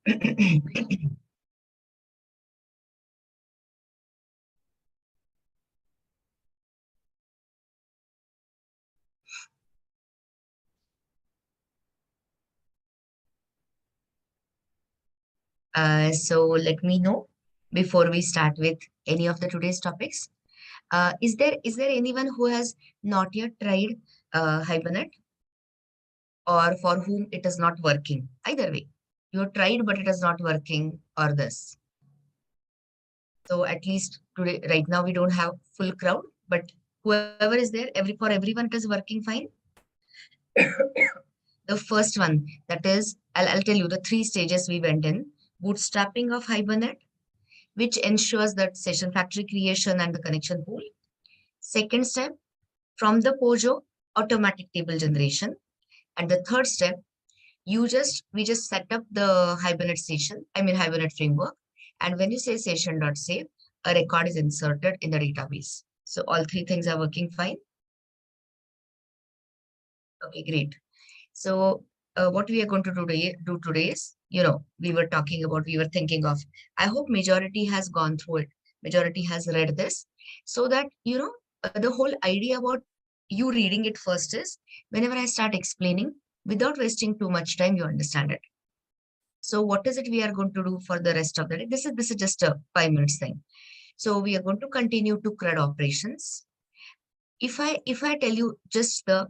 So let me know before we start with any of the today's topics. Is there anyone who has not yet tried Hibernate, or for whom it is not working? Either way, you have tried but it is not working, or this. So at least today, right now, we don't have full crowd, but whoever is there, for everyone it is working fine. The first one, that is, I'll tell you the 3 stages we went in. Bootstrapping of Hibernate, which ensures that session factory creation and the connection pool. Second step, from the Pojo, automatic table generation. And the third step, we just set up the Hibernate Hibernate framework. And when you say session.save, a record is inserted in the database. So all 3 things are working fine. Okay, great. So what we are going to do today is, we were thinking of, I hope majority has gone through it. Majority has read this, so that, the whole idea about you reading it first is, whenever I start explaining, without wasting too much time, you understand it. So what is it we are going to do for the rest of the day? This is just a 5 minutes thing. So we are going to continue to CRUD operations. If I tell you just the,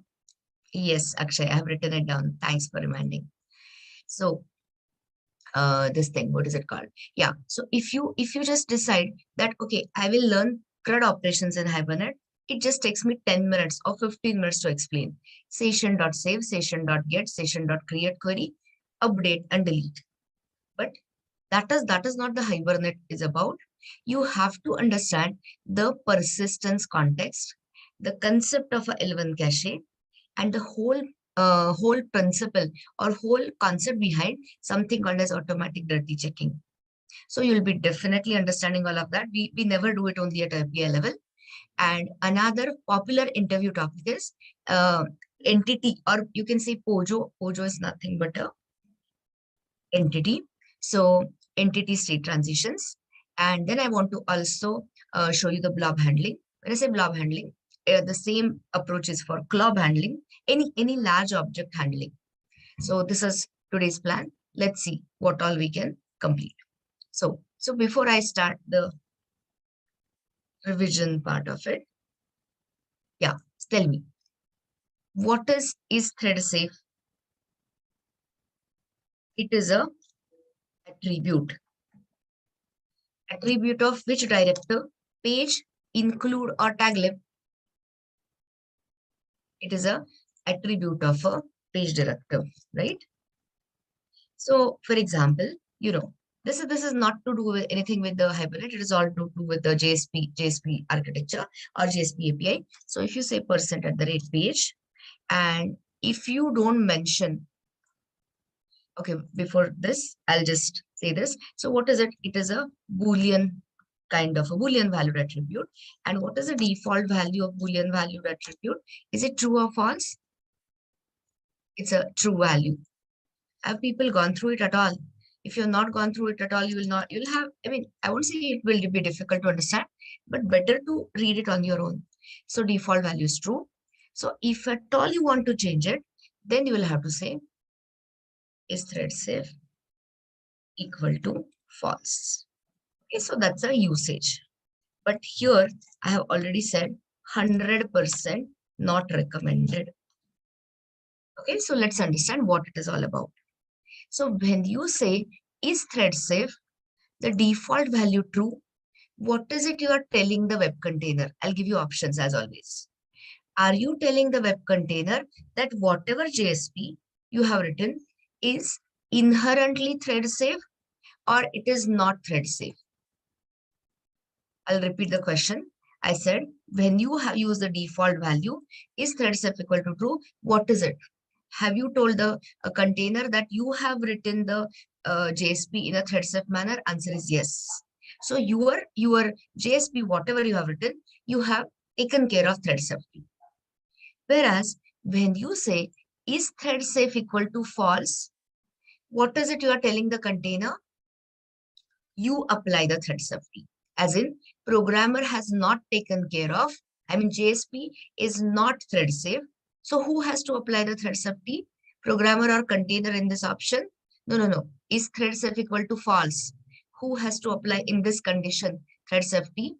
yes, Akshay, I have written it down. Thanks for reminding. So this thing, what is it called? Yeah. So if you just decide that, okay, I will learn CRUD operations in Hibernate, it just takes me 10 minutes or 15 minutes to explain. Session.save, session.get, session.create query, update and delete. But that is not the Hibernate is about. You have to understand the persistence context, the concept of a L1 cache, and the whole principle or whole concept behind something called as automatic dirty checking. So you'll be definitely understanding all of that. We never do it only at API level. And another popular interview topic is entity, or you can say Pojo. Pojo is nothing but a entity. So entity state transitions. And then I want to also show you the blob handling. When I say blob handling, the same approach is for club handling, any large object handling. So this is today's plan. Let's see what all we can complete. So before I start the revision part of it, yeah, tell me, what is thread safe? It is a attribute. Attribute of which director? Page, include or tag lib. It is a attribute of a page director, right? So for example, this is not to do with anything with the Hibernate. It is all to do with the JSP architecture or JSP API. So if you say %@page, and if you don't mention, okay, before this, I'll just say this. So what is it? It is a Boolean, kind of a Boolean valued attribute. And what is the default value of Boolean valued attribute? Is it true or false? It's a true value. Have people gone through it at all? If you've not gone through it at all, you'll have, I won't say it will be difficult to understand, but better to read it on your own. So default value is true. So if at all you want to change it, then you will have to say, is thread safe equal to false? Okay, so that's a usage. But here I have already said 100% not recommended. Okay, so let's understand what it is all about. So when you say, is thread safe, the default value true, what is it you are telling the web container? I'll give you options as always. Are you telling the web container that whatever JSP you have written is inherently thread safe, or it is not thread safe? I'll repeat the question. I said, when you have used the default value, is thread safe equal to true? What is it? Have you told the container that you have written the JSP in a thread safe manner? Answer is yes. So your JSP, whatever you have written, you have taken care of thread safety. Whereas when you say, is thread safe equal to false? What is it you are telling the container? You apply the thread safety. As in, programmer has not taken care of, JSP is not thread safe. So who has to apply the thread safety? Programmer or container in this option? No, no, no. Is thread safe equal to false? Who has to apply in this condition thread safety?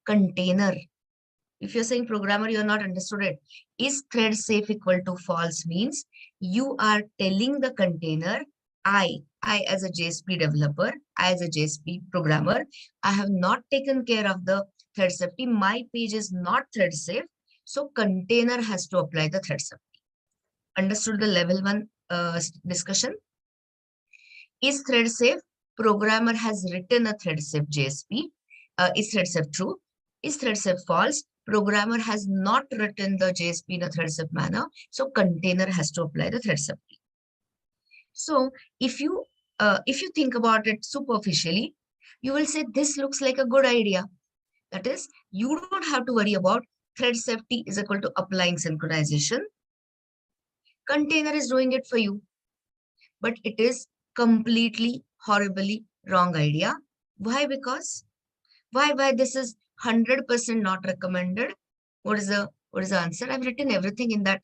Container. If you're saying programmer, you're not understood it. Is thread safe equal to false means you are telling the container, I as a JSP developer, I as a JSP programmer, I have not taken care of the thread safety. My page is not thread safe. So container has to apply the thread safety. Understood the level 1 discussion? Is thread safe? Programmer has written a thread safe JSP. Is thread safe true? Is thread safe false? Programmer has not written the JSP in a thread safe manner. So container has to apply the thread safety. So if you think about it superficially, you will say this looks like a good idea. That is, you don't have to worry about thread safety is equal to applying synchronization. Container is doing it for you. But it is completely horribly wrong idea. Why? Because why this is 100% not recommended. What is the answer? I've written everything in that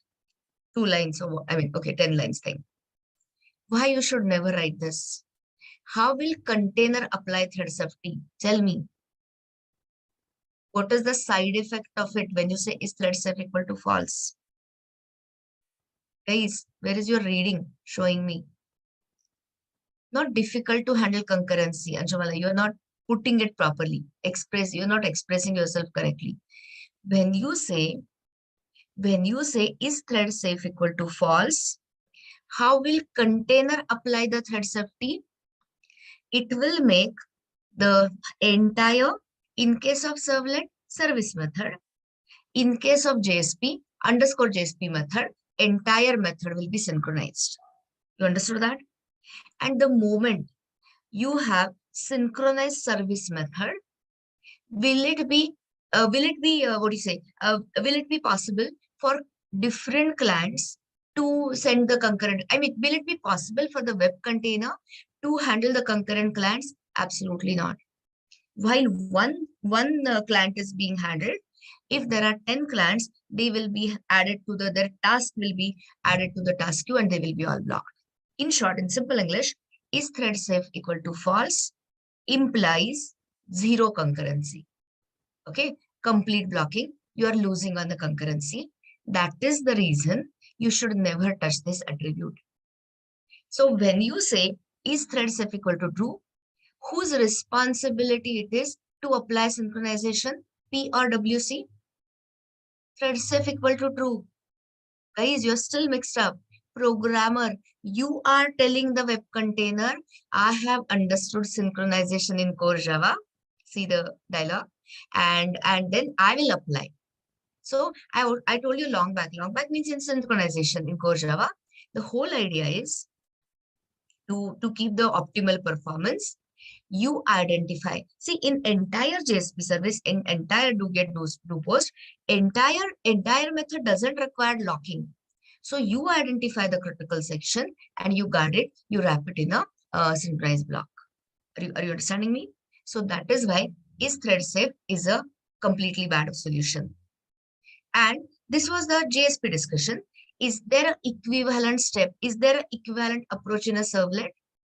2 lines or 10 lines thing. Why you should never write this? How will container apply thread safety? Tell me. What is the side effect of it when you say is thread safe equal to false? Guys, where is your reading showing me? Not difficult to handle concurrency, Anjumala. You're not putting it properly. You're not expressing yourself correctly. When you say, is thread safe equal to false, how will container apply the thread safety? It will make the entire, in case of servlet, service method. In case of JSP, underscore JSP method, entire method will be synchronized. You understood that? And the moment you have synchronized service method, will it be possible for different clients to send the concurrent? Will it be possible for the web container to handle the concurrent clients? Absolutely not. While one client is being handled, if there are 10 clients, they will be added to their task will be added to the task queue and they will be all blocked. In short, in simple English, is thread safe equal to false implies zero concurrency. Okay, complete blocking. You are losing on the concurrency. That is the reason you should never touch this attribute. So when you say is thread safe equal to true, whose responsibility it is to apply synchronization? P or WC? Thread safe equal to true. Guys, you're still mixed up. Programmer, you are telling the web container, I have understood synchronization in core Java. See the dialog. And then I will apply. So I told you long back. Long back means in synchronization in core Java. The whole idea is to keep the optimal performance. You identify. See, in entire JSP service, in entire do get do post, entire method doesn't require locking. So you identify the critical section and you guard it. You wrap it in a synchronized block. Are you understanding me? So that is why is thread safe is a completely bad solution. And this was the JSP discussion. Is there an equivalent step? Is there an equivalent approach in a servlet?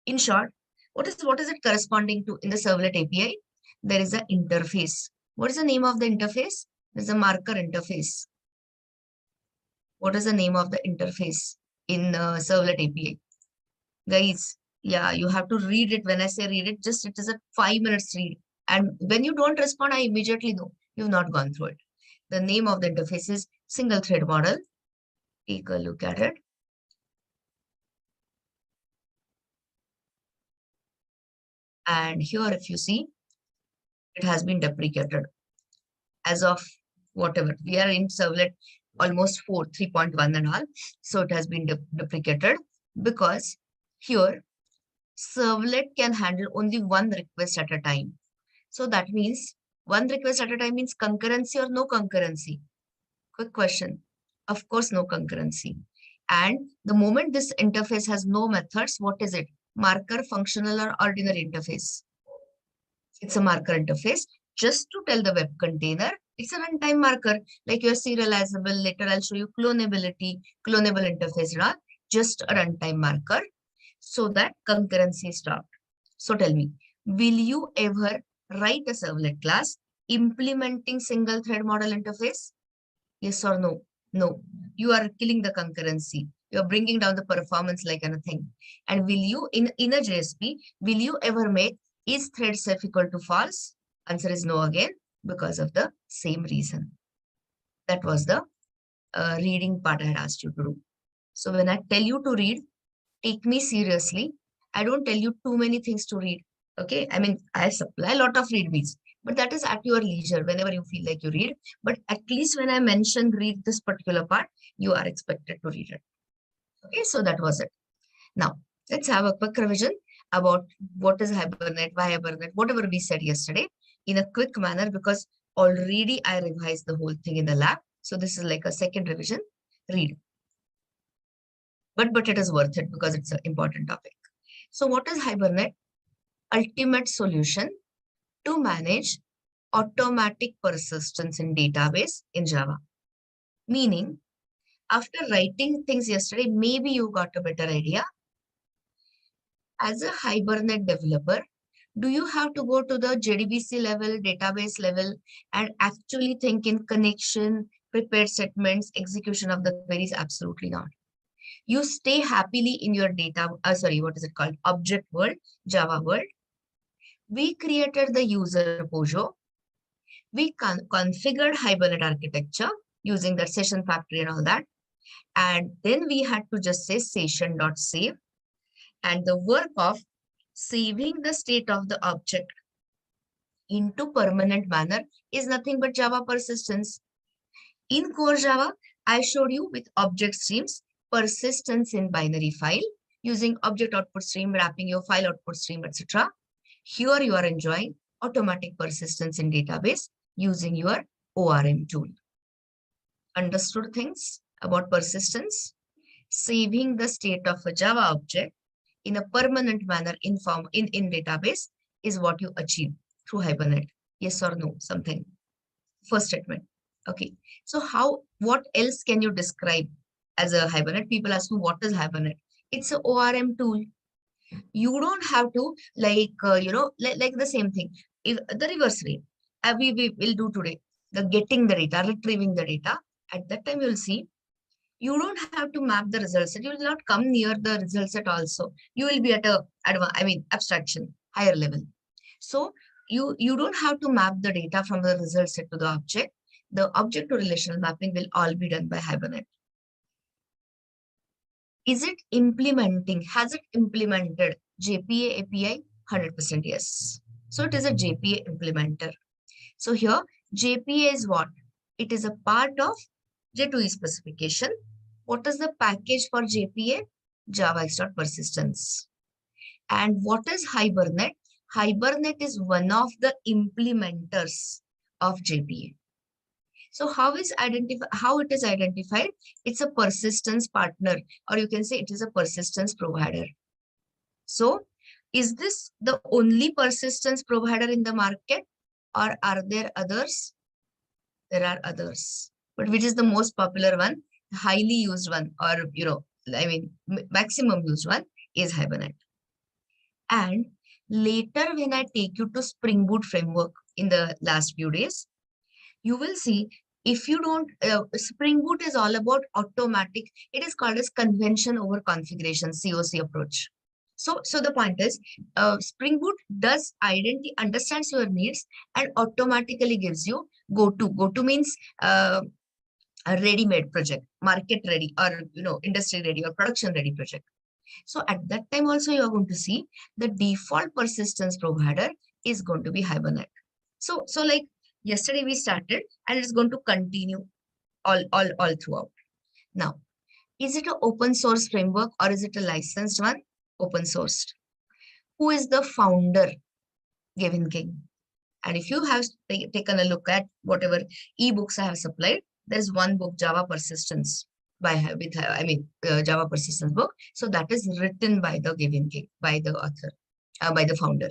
In short, what is it corresponding to in the servlet API? There is an interface. What is the name of the interface? There's a marker interface. What is the name of the interface in servlet API? Guys, yeah, you have to read it. When I say read it, it is a 5 minutes read. And when you don't respond, I immediately know you've not gone through it. The name of the interface is single thread model. Take a look at it. And here, if you see, it has been deprecated. As of whatever, we are in servlet almost 3.1 and all. So it has been deprecated because here servlet can handle only one request at a time. So that means one request at a time means concurrency or no concurrency? Quick question. Of course, no concurrency. And the moment this interface has no methods, what is it? Marker, functional, or ordinary interface? It's a marker interface. Just to tell the web container, it's a runtime marker, like your serializable. Later, I'll show you clonability, clonable interface, right? Just a runtime marker so that concurrency is stopped. So tell me, will you ever write a servlet class implementing single thread model interface? Yes or no? No. You are killing the concurrency. You are bringing down the performance like anything. And will you, in a JSP, will you ever make is thread self equal to false? Answer is no again, because of the same reason. That was the reading part I had asked you to do. So when I tell you to read, take me seriously. I don't tell you too many things to read. Okay. I mean, I supply a lot of read reads, but that is at your leisure whenever you feel like you read. But at least when I mention read this particular part, you are expected to read it. Okay. So that was it. Now let's have a quick revision about what is Hibernate, why Hibernate, whatever we said yesterday in a quick manner, because already I revised the whole thing in the lab. So this is like a second revision. Read. But it is worth it because it's an important topic. So what is Hibernate? Ultimate solution to manage automatic persistence in database in Java. Meaning, after writing things yesterday, maybe you got a better idea. As a Hibernate developer, do you have to go to the JDBC level, database level, and actually think in connection, prepared statements, execution of the queries? Absolutely not. You stay happily in your what is it called? Object world, Java world. We created the user Pojo. We configured Hibernate architecture using that session factory and all that. And then we had to just say session.save. And the work of saving the state of the object into permanent manner is nothing but Java persistence. In core Java, I showed you with object streams, persistence in binary file, using object output stream, wrapping your file output stream, etc. Here you are enjoying automatic persistence in database using your ORM tool. Understood things about persistence? Saving the state of a Java object in a permanent manner in database is what you achieve through Hibernate. Yes or no? Something. First statement. Okay. So what else can you describe as a Hibernate? People ask me, what is Hibernate? It's an ORM tool. You don't have to like the same thing. If the reverse rate we will do today, the getting the data, retrieving the data. At that time you'll see you don't have to map the result set. You will not come near the result set also. You will be at a abstraction higher level. So you don't have to map the data from the result set to the object. The object to relational mapping will all be done by Hibernate. Is it implementing? Has it implemented JPA API? 100% yes. So it is a JPA implementer. So here JPA is what? It is a part of J2E specification. What is the package for JPA? Java Persistence. And what is Hibernate? Hibernate is one of the implementers of JPA. So how it is identified? It's a persistence partner, or you can say it is a persistence provider. So is this the only persistence provider in the market, or are there others? There are others, but which is the most popular one, highly used one, or maximum used one is Hibernate. And later when I take you to Spring Boot framework in the last few days, you will see if you don't, Spring Boot is all about automatic. It is called as convention over configuration, COC approach. So the point is, Spring Boot does understands your needs and automatically gives you go-to. Go-to means a ready-made project, market ready, or industry ready or production ready project. So at that time also you are going to see the default persistence provider is going to be Hibernate. So like yesterday we started, and it's going to continue all throughout. Now, is it an open source framework or is it a licensed one? Open sourced. Who is the founder? Gavin King. And if you have taken a look at whatever ebooks I have supplied, there's one book, Java Persistence. Java persistence book. So that is written by the given king, by the author, by the founder.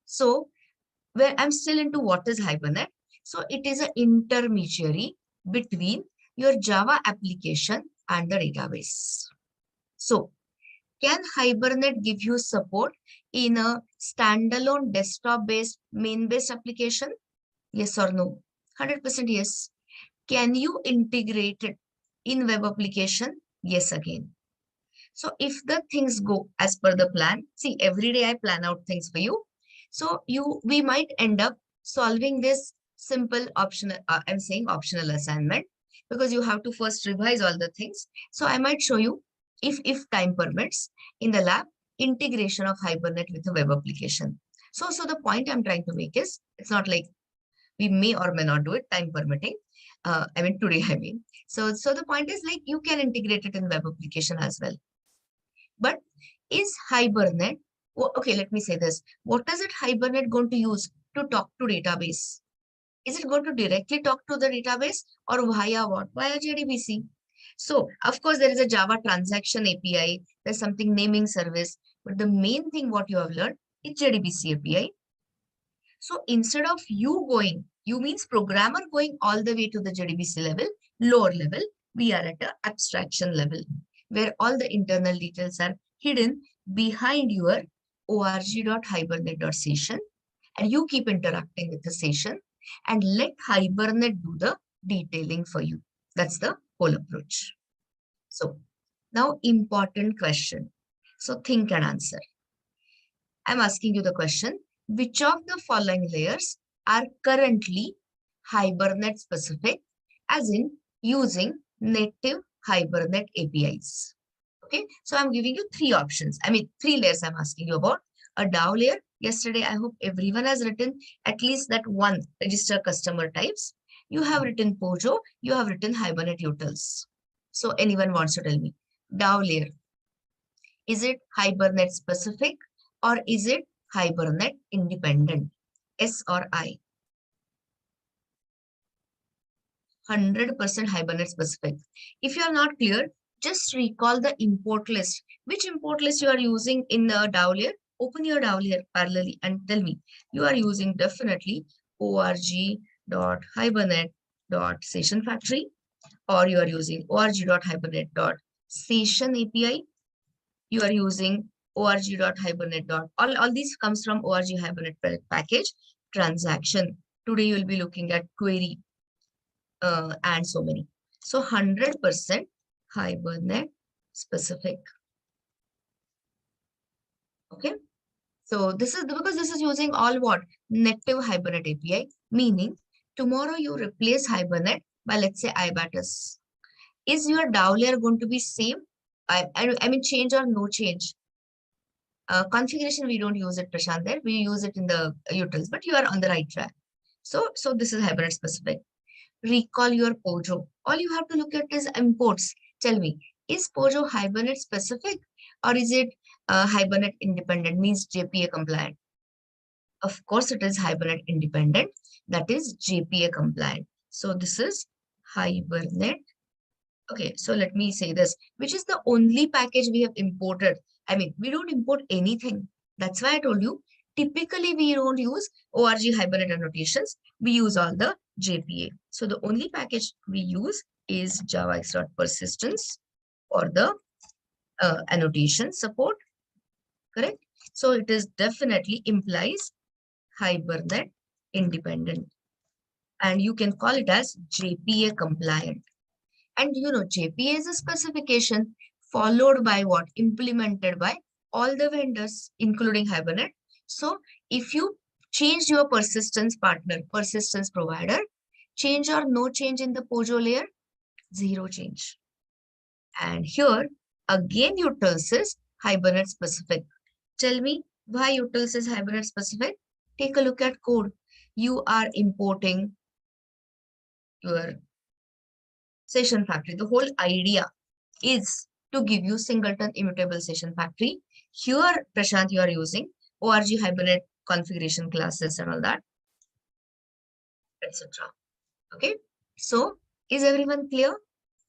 So where I'm still into what is Hibernate. So it is an intermediary between your Java application and the database. So can Hibernate give you support in a standalone desktop-based main-based application? Yes or no? 100% yes. Can you integrate it in web application? Yes again. So if the things go as per the plan, see, every day I plan out things for you. So we might end up solving this simple optional, I'm saying optional assignment, because you have to first revise all the things. So I might show you, if time permits, in the lab, integration of Hibernate with a web application. So the point I'm trying to make is, it's not like we may or may not do it, time permitting. Today, So the point is, like, you can integrate it in web application as well. But is Hibernate, okay, let me say this. What is it Hibernate going to use to talk to database? Is it going to directly talk to the database or via what? Via JDBC. So, of course, there is a Java transaction API. There's something naming service. But the main thing what you have learned is JDBC API. So, instead of you means programmer going all the way to the JDBC level, lower level, we are at an abstraction level, where all the internal details are hidden behind your org.hibernate.session, and you keep interacting with the session and let Hibernate do the detailing for you. That's the whole approach. So now, important question. So think and answer. I'm asking you the question, which of the following layers are currently Hibernate specific, as in using native Hibernate APIs? Okay, so I'm giving you three options. Three layers I'm asking you about. A DAO layer. Yesterday, I hope everyone has written at least that one register customer types. You have written Pojo, you have written Hibernate utils. So anyone wants to tell me, DAO layer, is it Hibernate specific or is it Hibernate independent? S or I? 100% Hibernate specific. If you are not clear, just recall the import list. Which import list you are using in the DAO layer? Open your DAO layer parallelly and tell me. You are using definitely org.hibernate.session factory, or you are using org.hibernate.session API. You are using org.hibernate. All these comes from org hibernate package transaction. Today you will be looking at query and so many. So 100% Hibernate specific. Okay. So this is because this is using all what? Native Hibernate API, meaning tomorrow you replace Hibernate by, let's say, iBatis. Is your DAO layer going to be same? Change or no change? Configuration, we don't use it, Prashant, there. We use it in the utils, but you are on the right track. So this is Hibernate specific. Recall your Pojo. All you have to look at is imports. Tell me, is Pojo Hibernate specific or is it Hibernate independent, means JPA compliant? Of course, it is Hibernate independent, that is JPA compliant. So this is Hibernate. Okay, so let me say this, which is the only package we have imported. We don't import anything. That's why I told you, typically we don't use org Hibernate annotations. We use all the JPA. So the only package we use is javax.persistence or the annotation support, correct? So it is definitely implies Hibernate independent. And you can call it as JPA compliant. And JPA is a specification followed by what? Implemented by all the vendors, including Hibernate. So if you change your persistence partner, persistence provider, change or no change in the Pojo layer, zero change. And here, again, utils is Hibernate specific. Tell me why utils is Hibernate specific. Take a look at code. You are importing your session factory. The whole idea is to give you singleton immutable session factory. Here, Prashant, you are using org Hibernate configuration classes and all that, etc. Okay. So is everyone clear?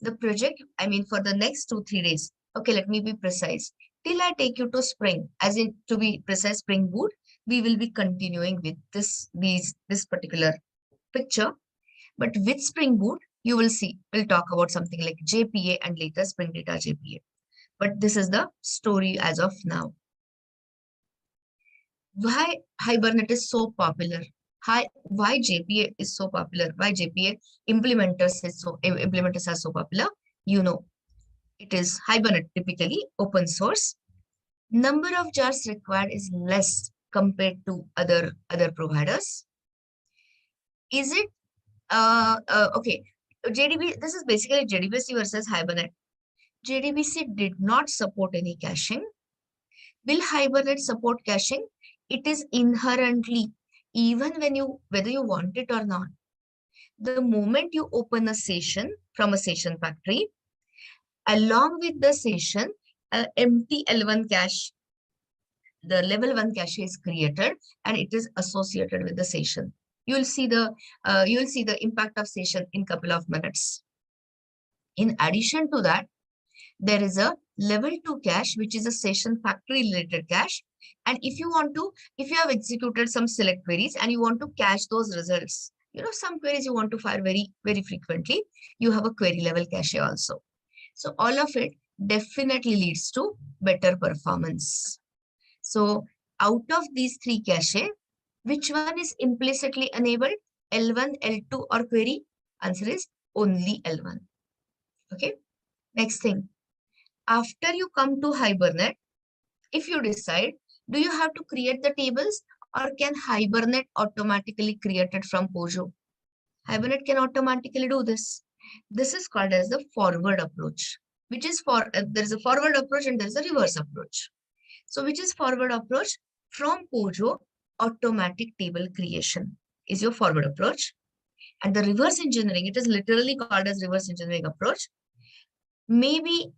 The project, I mean, for the next 2-3 days. Okay, let me be precise. Till I take you to Spring, as in to be precise, Spring Boot, we will be continuing with this particular picture. But with Spring Boot, you will see, we'll talk about something like JPA and later Spring Data JPA. But this is the story as of now. Why Hibernate is so popular? Why JPA is so popular? Why JPA implementers are so popular? You know, it is Hibernate, typically open source. Number of jars required is less compared to other providers. Is it okay? JDB, this is basically JDBC versus Hibernate. JDBC did not support any caching. Will Hibernate support caching? It is inherently, even whether you want it or not. The moment you open a session from a session factory, along with the session, empty L1 cache, the level 1 cache is created and it is associated with the session. You'll see the impact of session in couple of minutes. In addition to that, there is a level 2 cache, which is a session factory related cache. And if you have executed some select queries and you want to cache those results, some queries you want to fire very, very frequently, you have a query level cache also. So all of it definitely leads to better performance. So out of these 3 cache, which one is implicitly enabled? L1, L2 or query? Answer is only L1. Okay. Next thing. After you come to Hibernate, if you decide, do you have to create the tables or can Hibernate automatically create it from Pojo? Hibernate can automatically do this. This is called as the forward approach, which is there is a forward approach and there is a reverse approach. So which is forward approach? From Pojo, automatic table creation is your forward approach. And the reverse engineering, it is literally called as reverse engineering approach. Maybe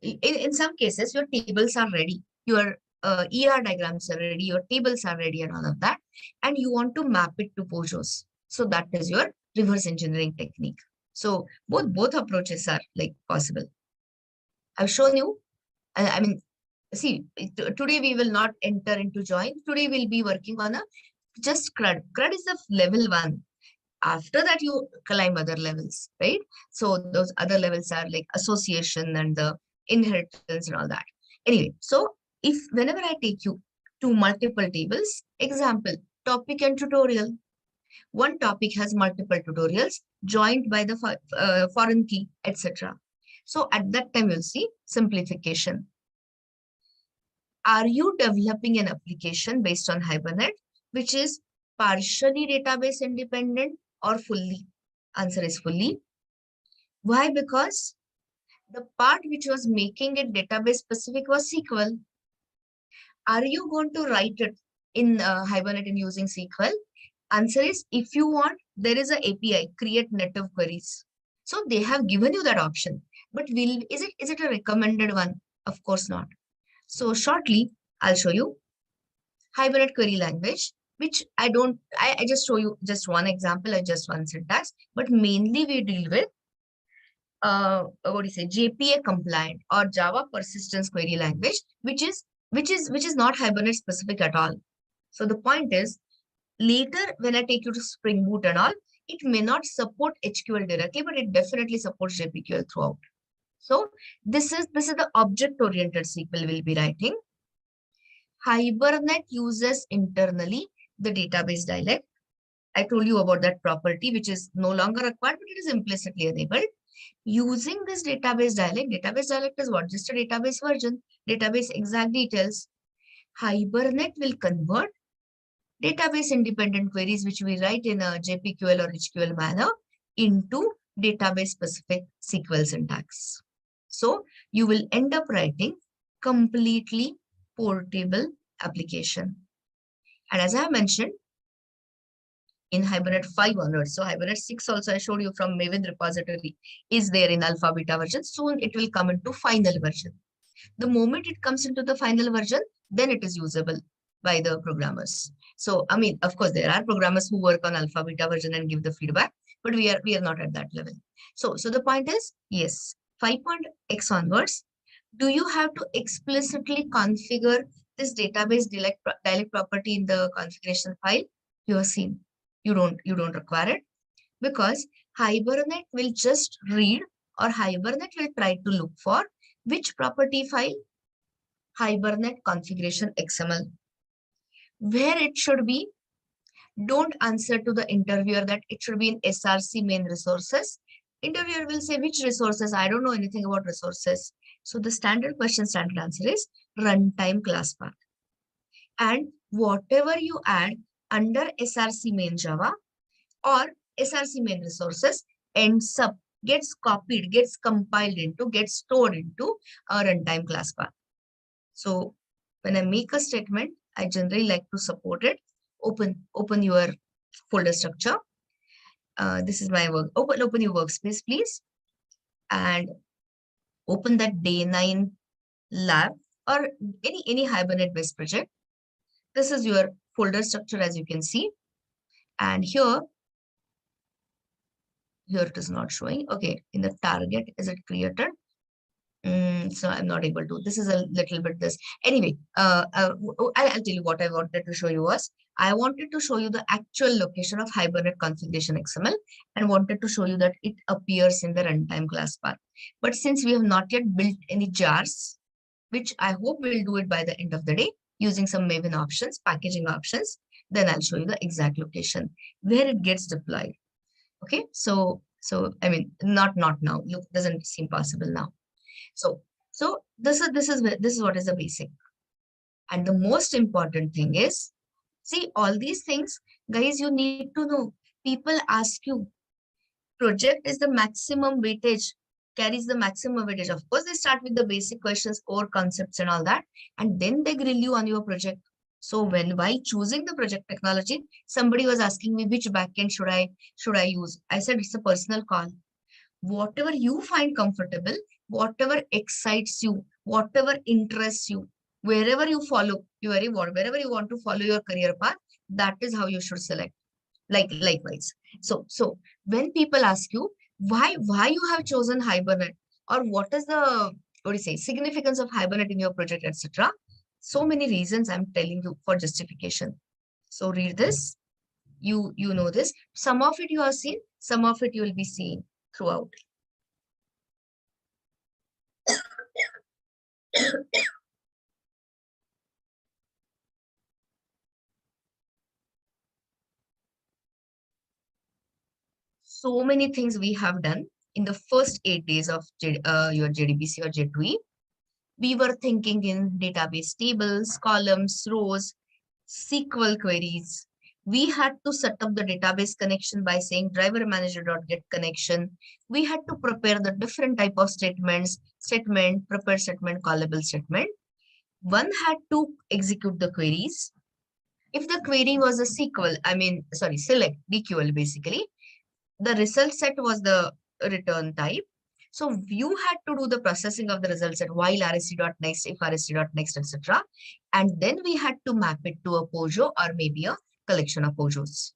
in some cases, your tables are ready, your ER diagrams are ready, your tables are ready and all of that, and you want to map it to Pojos. So that is your reverse engineering technique. So both approaches are like possible. I've shown you, I mean, see, today we will not enter into join. Today we'll be working on just CRUD. CRUD is the level 1. After that, you climb other levels, right? So those other levels are like association and the inheritance and all that. Anyway, so whenever I take you to multiple tables, example, topic and tutorial. One topic has multiple tutorials joined by the foreign key, etc. So at that time, you'll see simplification. Are you developing an application based on Hibernate, which is partially database independent or fully? Answer is fully. Why? Because the part which was making it database specific was SQL. Are you going to write it in Hibernate in using SQL? Answer is, if you want, there is an API, create native queries. So they have given you that option. But is it a recommended one? Of course not. So shortly, I'll show you Hibernate query language, which I just show you just one example or just one syntax, but mainly we deal with JPA compliant or Java persistence query language, which is not Hibernate specific at all. So the point is, later when I take you to Spring Boot and all, it may not support HQL directly, but it definitely supports JPQL throughout. So this is the object-oriented SQL we'll be writing. Hibernate uses internally the database dialect. I told you about that property, which is no longer required, but it is implicitly enabled. Using this database dialect is what? Just a database version, database exact details. Hibernate will convert database independent queries, which we write in a JPQL or HQL manner, into database specific SQL syntax. So you will end up writing completely portable application. And as I have mentioned, in Hibernate 5 onwards, so Hibernate 6 also I showed you from Maven repository is there in alpha beta version. Soon it will come into final version. The moment it comes into the final version, then it is usable by the programmers. So, I mean, of course, there are programmers who work on alpha beta version and give the feedback. but we are not at that level. So the point is, yes, 5.x onwards, do you have to explicitly configure this database dialect property in the configuration file? You have seen you don't require it, because Hibernate will just read, or Hibernate will try to look for which property file? Hibernate configuration XML. Where it should be, don't answer to the interviewer that it should be in SRC main resources. Interviewer will say, which resources? I don't know anything about resources. So the standard answer is runtime class path. And whatever you add under SRC main Java or SRC main resources ends up, gets copied, gets compiled into, gets stored into a runtime class path. So when I make a statement, I generally like to support it. Open your folder structure. This is my work. Open your workspace, please. And open that day 9 lab or any Hibernate based project. This is your folder structure, as you can see. And here it is not showing. Okay, in the target, is it created? So I'm not able to. This is a little bit this. Anyway, I'll tell you what I wanted to show you was, I wanted to show you the actual location of Hibernate configuration XML and wanted to show you that it appears in the runtime class path. But since we have not yet built any jars, which I hope we'll do it by the end of the day using some Maven options, packaging options, then I'll show you the exact location where it gets deployed. Okay, so I mean, not now. Look, doesn't seem possible now. So this is what is the basic. And the most important thing is, see, all these things, guys, you need to know. People ask you, project is the maximum weightage, carries the maximum weightage. Of course, they start with the basic questions, core concepts and all that, and then they grill you on your project. So while choosing the project technology, somebody was asking me which backend should I use. I said it's a personal call. Whatever you find comfortable, whatever excites you, whatever interests you, wherever you follow, wherever you want to follow your career path, that is how you should select. Likewise. So when people ask you why you have chosen Hibernate, or what is the significance of Hibernate in your project, etc., so many reasons I'm telling you for justification. So read this. You know this. Some of it you have seen, some of it you will be seeing throughout. So many things we have done in the first 8 days of your JDBC or J2E. We were thinking in database tables, columns, rows, SQL queries. We had to set up the database connection by saying driver manager.get connection. We had to prepare the different type of statements, prepare statement, callable statement. One had to execute the queries. If the query was a SQL, select DQL basically, the result set was the return type. So you had to do the processing of the result set while RST.next, if RST.next, etc. And then we had to map it to a POJO or maybe a collection of POJOs.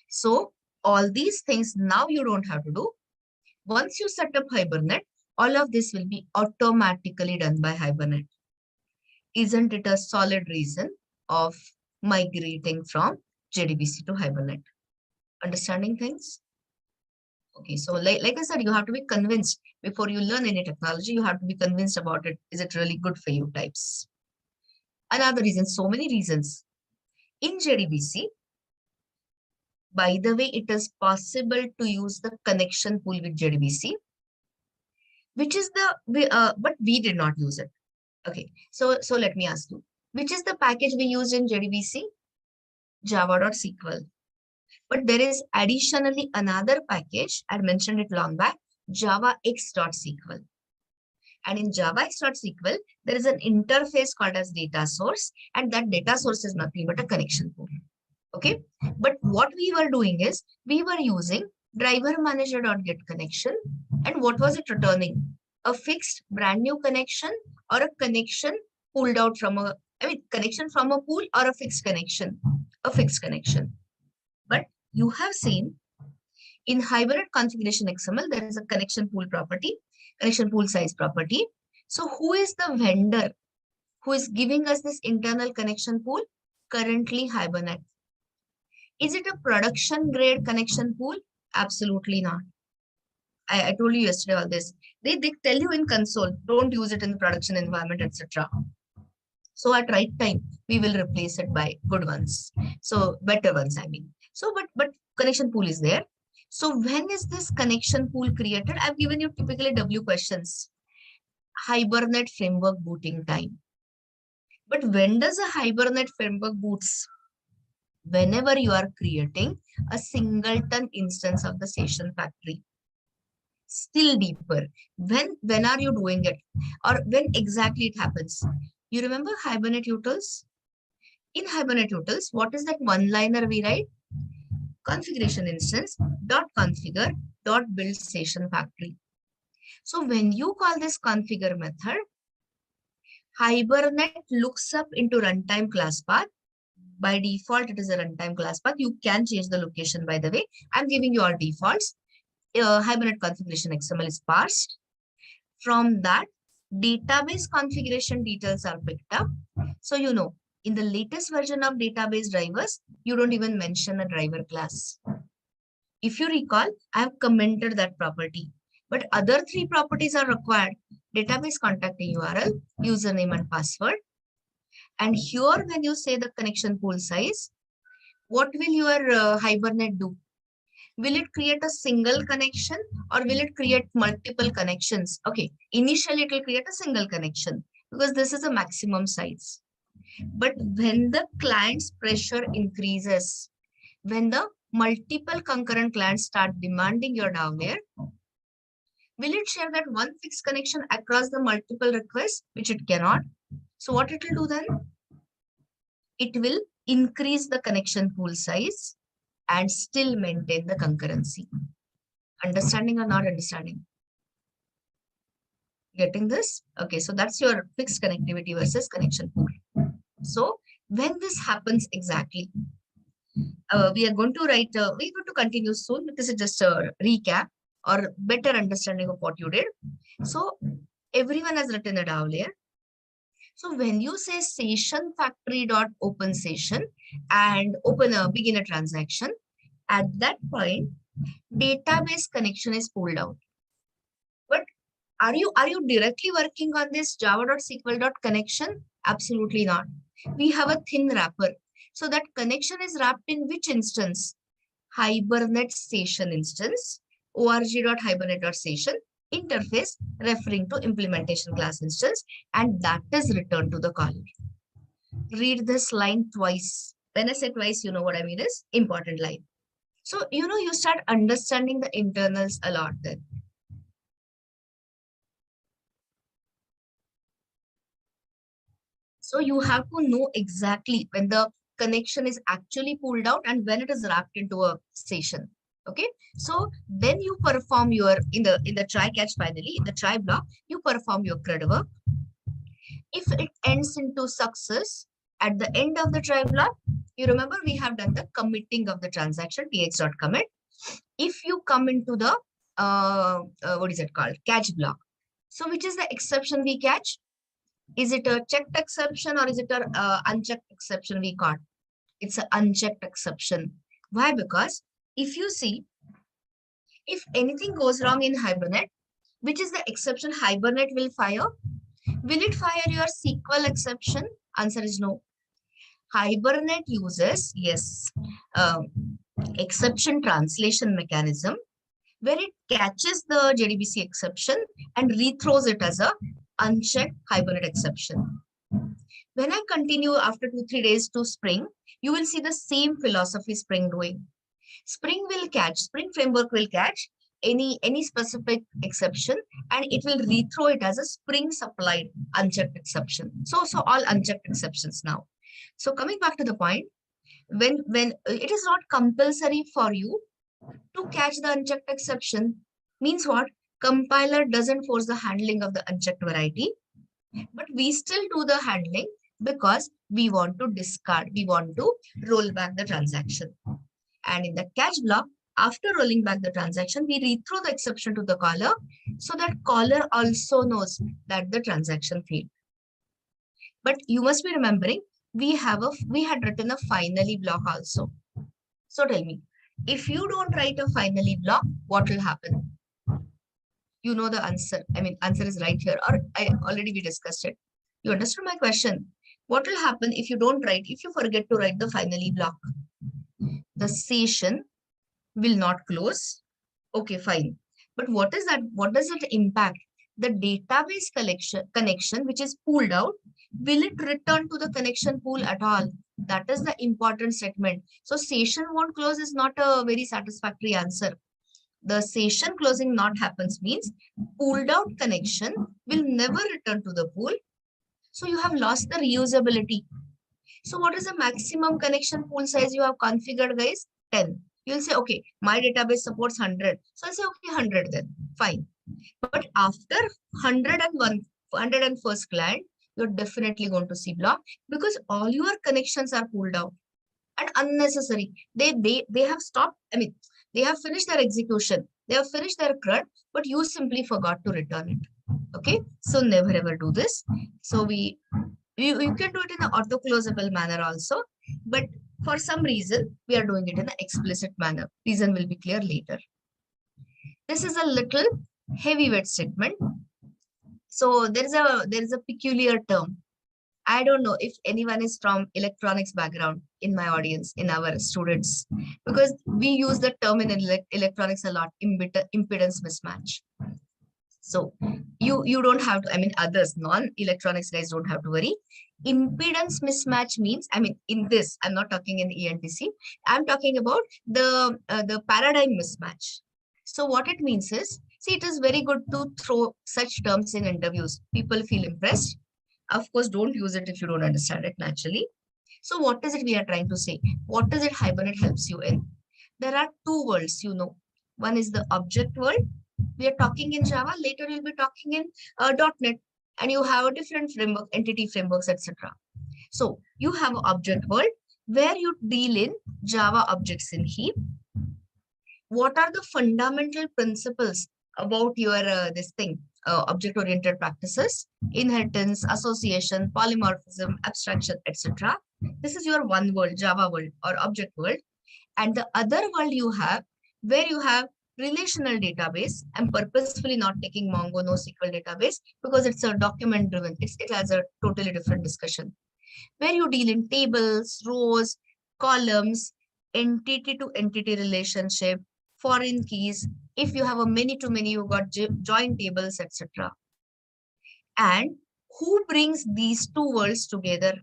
So all these things now you don't have to do. Once you set up Hibernate, all of this will be automatically done by Hibernate. Isn't it a solid reason of migrating from JDBC to Hibernate? Understanding things? Okay, so like I said, you have to be convinced before you learn any technology. You have to be convinced about it. Is it really good for you types? Another reason, so many reasons. In JDBC, by the way, it is possible to use the connection pool with JDBC, which is but we did not use it. Okay, so let me ask you, which is the package we used in JDBC? Java.sql. But there is additionally another package, I mentioned it long back, javax.sql. And in javax.sql, there is an interface called as data source, and that data source is nothing but a connection pool. Okay, but what we were doing is we were using driver manager.get connection, and what was it returning? A fixed brand new connection or a connection pulled out from connection from a pool or a fixed connection? A fixed connection. But you have seen In Hibernate configuration XML, there is a connection pool property, connection pool size property. So who is the vendor who is giving us this internal connection pool? Currently Hibernate. Is it a production grade connection pool? Absolutely not. I told you yesterday all this. They tell you in console, don't use it in the production environment, etc. So at right time, we will replace it by good ones. So better ones, I mean. So, but connection pool is there. So when is this connection pool created? I've given you typically W questions. Hibernate framework booting time. But when does a Hibernate framework boots? Whenever you are creating a singleton instance of the session factory. Still deeper. When are you doing it? Or when exactly it happens? You remember Hibernate utils? In Hibernate utils, what is that one-liner we write? Configuration instance dot configure dot build session factory. So when you call this configure method, Hibernate looks up into runtime class path. By default, it is a runtime class path. You can change the location, by the way. I'm giving you all defaults. Hibernate configuration XML is parsed. From that, database configuration details are picked up. So, you know, in the latest version of database drivers, you don't even mention a driver class. If you recall, I have commented that property. But other three properties are required. Database contacting URL, username and password. And here, when you say the connection pool size, what will your Hibernate do? Will it create a single connection or will it create multiple connections? Okay, initially it will create a single connection because this is a maximum size. But when the client's pressure increases, when the multiple concurrent clients start demanding your down layer, will it share that one fixed connection across the multiple requests, which it cannot? So what it will do then? It will increase the connection pool size and still maintain the concurrency. Understanding or not understanding? Getting this? Okay, so that's your fixed connectivity versus connection pool. So when this happens exactly, we are going to write, we're going to continue soon because it's just a recap or better understanding of what you did. So everyone has written a DAO layer. So when you say session factory dot open session and begin a transaction, at that point, database connection is pulled out. But are you directly working on this java.sql.connection? Absolutely not. We have a thin wrapper. So that connection is wrapped in which instance? Hibernate session instance, org.hibernate.session interface referring to implementation class instance, and that is returned to the caller. Read this line twice. When I say twice, you know what I mean is important line. So, you know, you start understanding the internals a lot then. So you have to know exactly when the connection is actually pulled out and when it is wrapped into a session. Okay, so then you perform your in the try catch finally in the try block, you perform your CRUD work. If it ends into success at the end of the try block, you remember we have done the committing of the transaction tx.commit. If you come into the what is it called, catch block. So which is the exception we catch? Is it a checked exception or is it an unchecked exception we caught? It's an unchecked exception. Why? Because if you see, if anything goes wrong in Hibernate, which is the exception Hibernate will fire? Will it fire your SQL exception? Answer is no. Hibernate uses, yes, exception translation mechanism where it catches the JDBC exception and rethrows it as a unchecked Hibernate exception. When I continue after 2-3 days to Spring, you will see the same philosophy Spring doing. Spring framework will catch any specific exception and it will rethrow it as a Spring supplied unchecked exception. So all unchecked exceptions now. So coming back to the point, when it is not compulsory for you to catch the unchecked exception, means what? Compiler doesn't force the handling of the unchecked variety, but we still do the handling because we want to discard, we want to roll back the transaction. And in the catch block, After rolling back the transaction, we rethrow the exception to the caller so that caller also knows that the transaction failed. But you must be remembering, we had written a finally block also. So tell me, if you don't write a finally block, what will happen? You know the answer. I mean, answer is right here, or we discussed it. You understood my question. What will happen if you don't write, if you forget to write the finally block? The session will not close. Okay, fine. But what is that? What does it impact? The database connection, which is pulled out, will it return to the connection pool at all? That is the important statement. So session won't close is not a very satisfactory answer. The session closing not happens means pulled out connection will never return to the pool. So you have lost the reusability. So what is the maximum connection pool size you have configured, guys? 10. You'll say, okay, my database supports 100. So I'll say, okay, 100 then, fine. But after 101st client, you're definitely going to see block because all your connections are pulled out and unnecessary. They have stopped, I mean, they have finished their execution. They have finished their CRUD, but you simply forgot to return it. Okay, so never ever do this. So you can do it in an auto-closable manner also, but for some reason, we are doing it in an explicit manner. Reason will be clear later. This is a little heavyweight segment. So there is a peculiar term. I don't know if anyone is from electronics background in my audience, in our students, because we use the term in electronics a lot, impedance mismatch. So you don't have to, I mean, others, non-electronics guys don't have to worry. Impedance mismatch means, I mean, in this, I'm not talking in ENTC, I'm talking about the paradigm mismatch. So what it means is, see, it is very good to throw such terms in interviews. People feel impressed. Of course, don't use it if you don't understand it naturally. So what is it we are trying to say? What is it Hibernate helps you in? There are two worlds, you know. One is the object world. We are talking in Java. Later, you'll be talking in .NET. And you have a different framework, entity frameworks, etc. So you have an object world where you deal in Java objects in heap. What are the fundamental principles about your object-oriented practices? Inheritance, association, polymorphism, abstraction, etc. This is your one world, Java world or object world. And the other world you have, where you have relational database. I'm purposefully not taking Mongo NoSQL database because it's a document driven. It has a totally different discussion where you deal in tables, rows, columns, entity to entity relationship, foreign keys. If you have a many to many, you got join tables, etc. And who brings these two worlds together?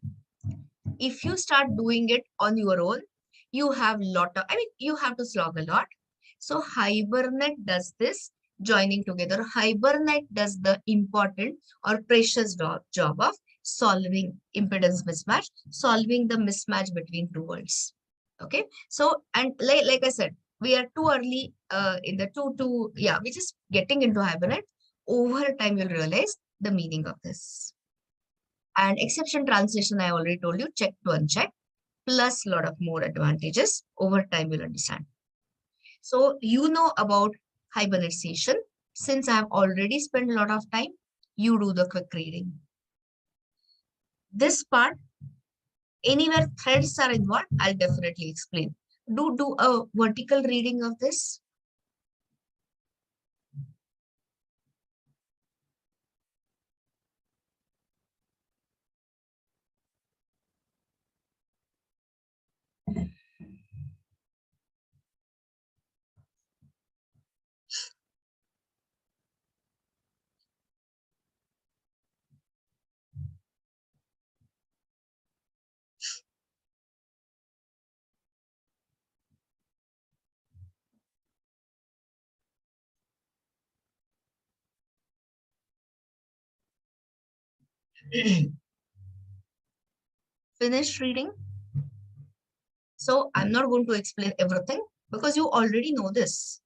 If you start doing it on your own, you have you have to slog a lot. So Hibernate does this joining together. Hibernate does the important or precious job of solving impedance mismatch, solving the mismatch between two worlds. Okay. So, and like I said, we are too early in the we're just getting into Hibernate. Over time, you'll realize the meaning of this. And exception translation, I already told you, check to uncheck, plus a lot of more advantages. Over time, you'll understand. So you know about hibernation. Since I have already spent a lot of time, you do the quick reading. This part, anywhere threads are involved, I'll definitely explain. Do a vertical reading of this. Finish reading. So I'm not going to explain everything because you already know this.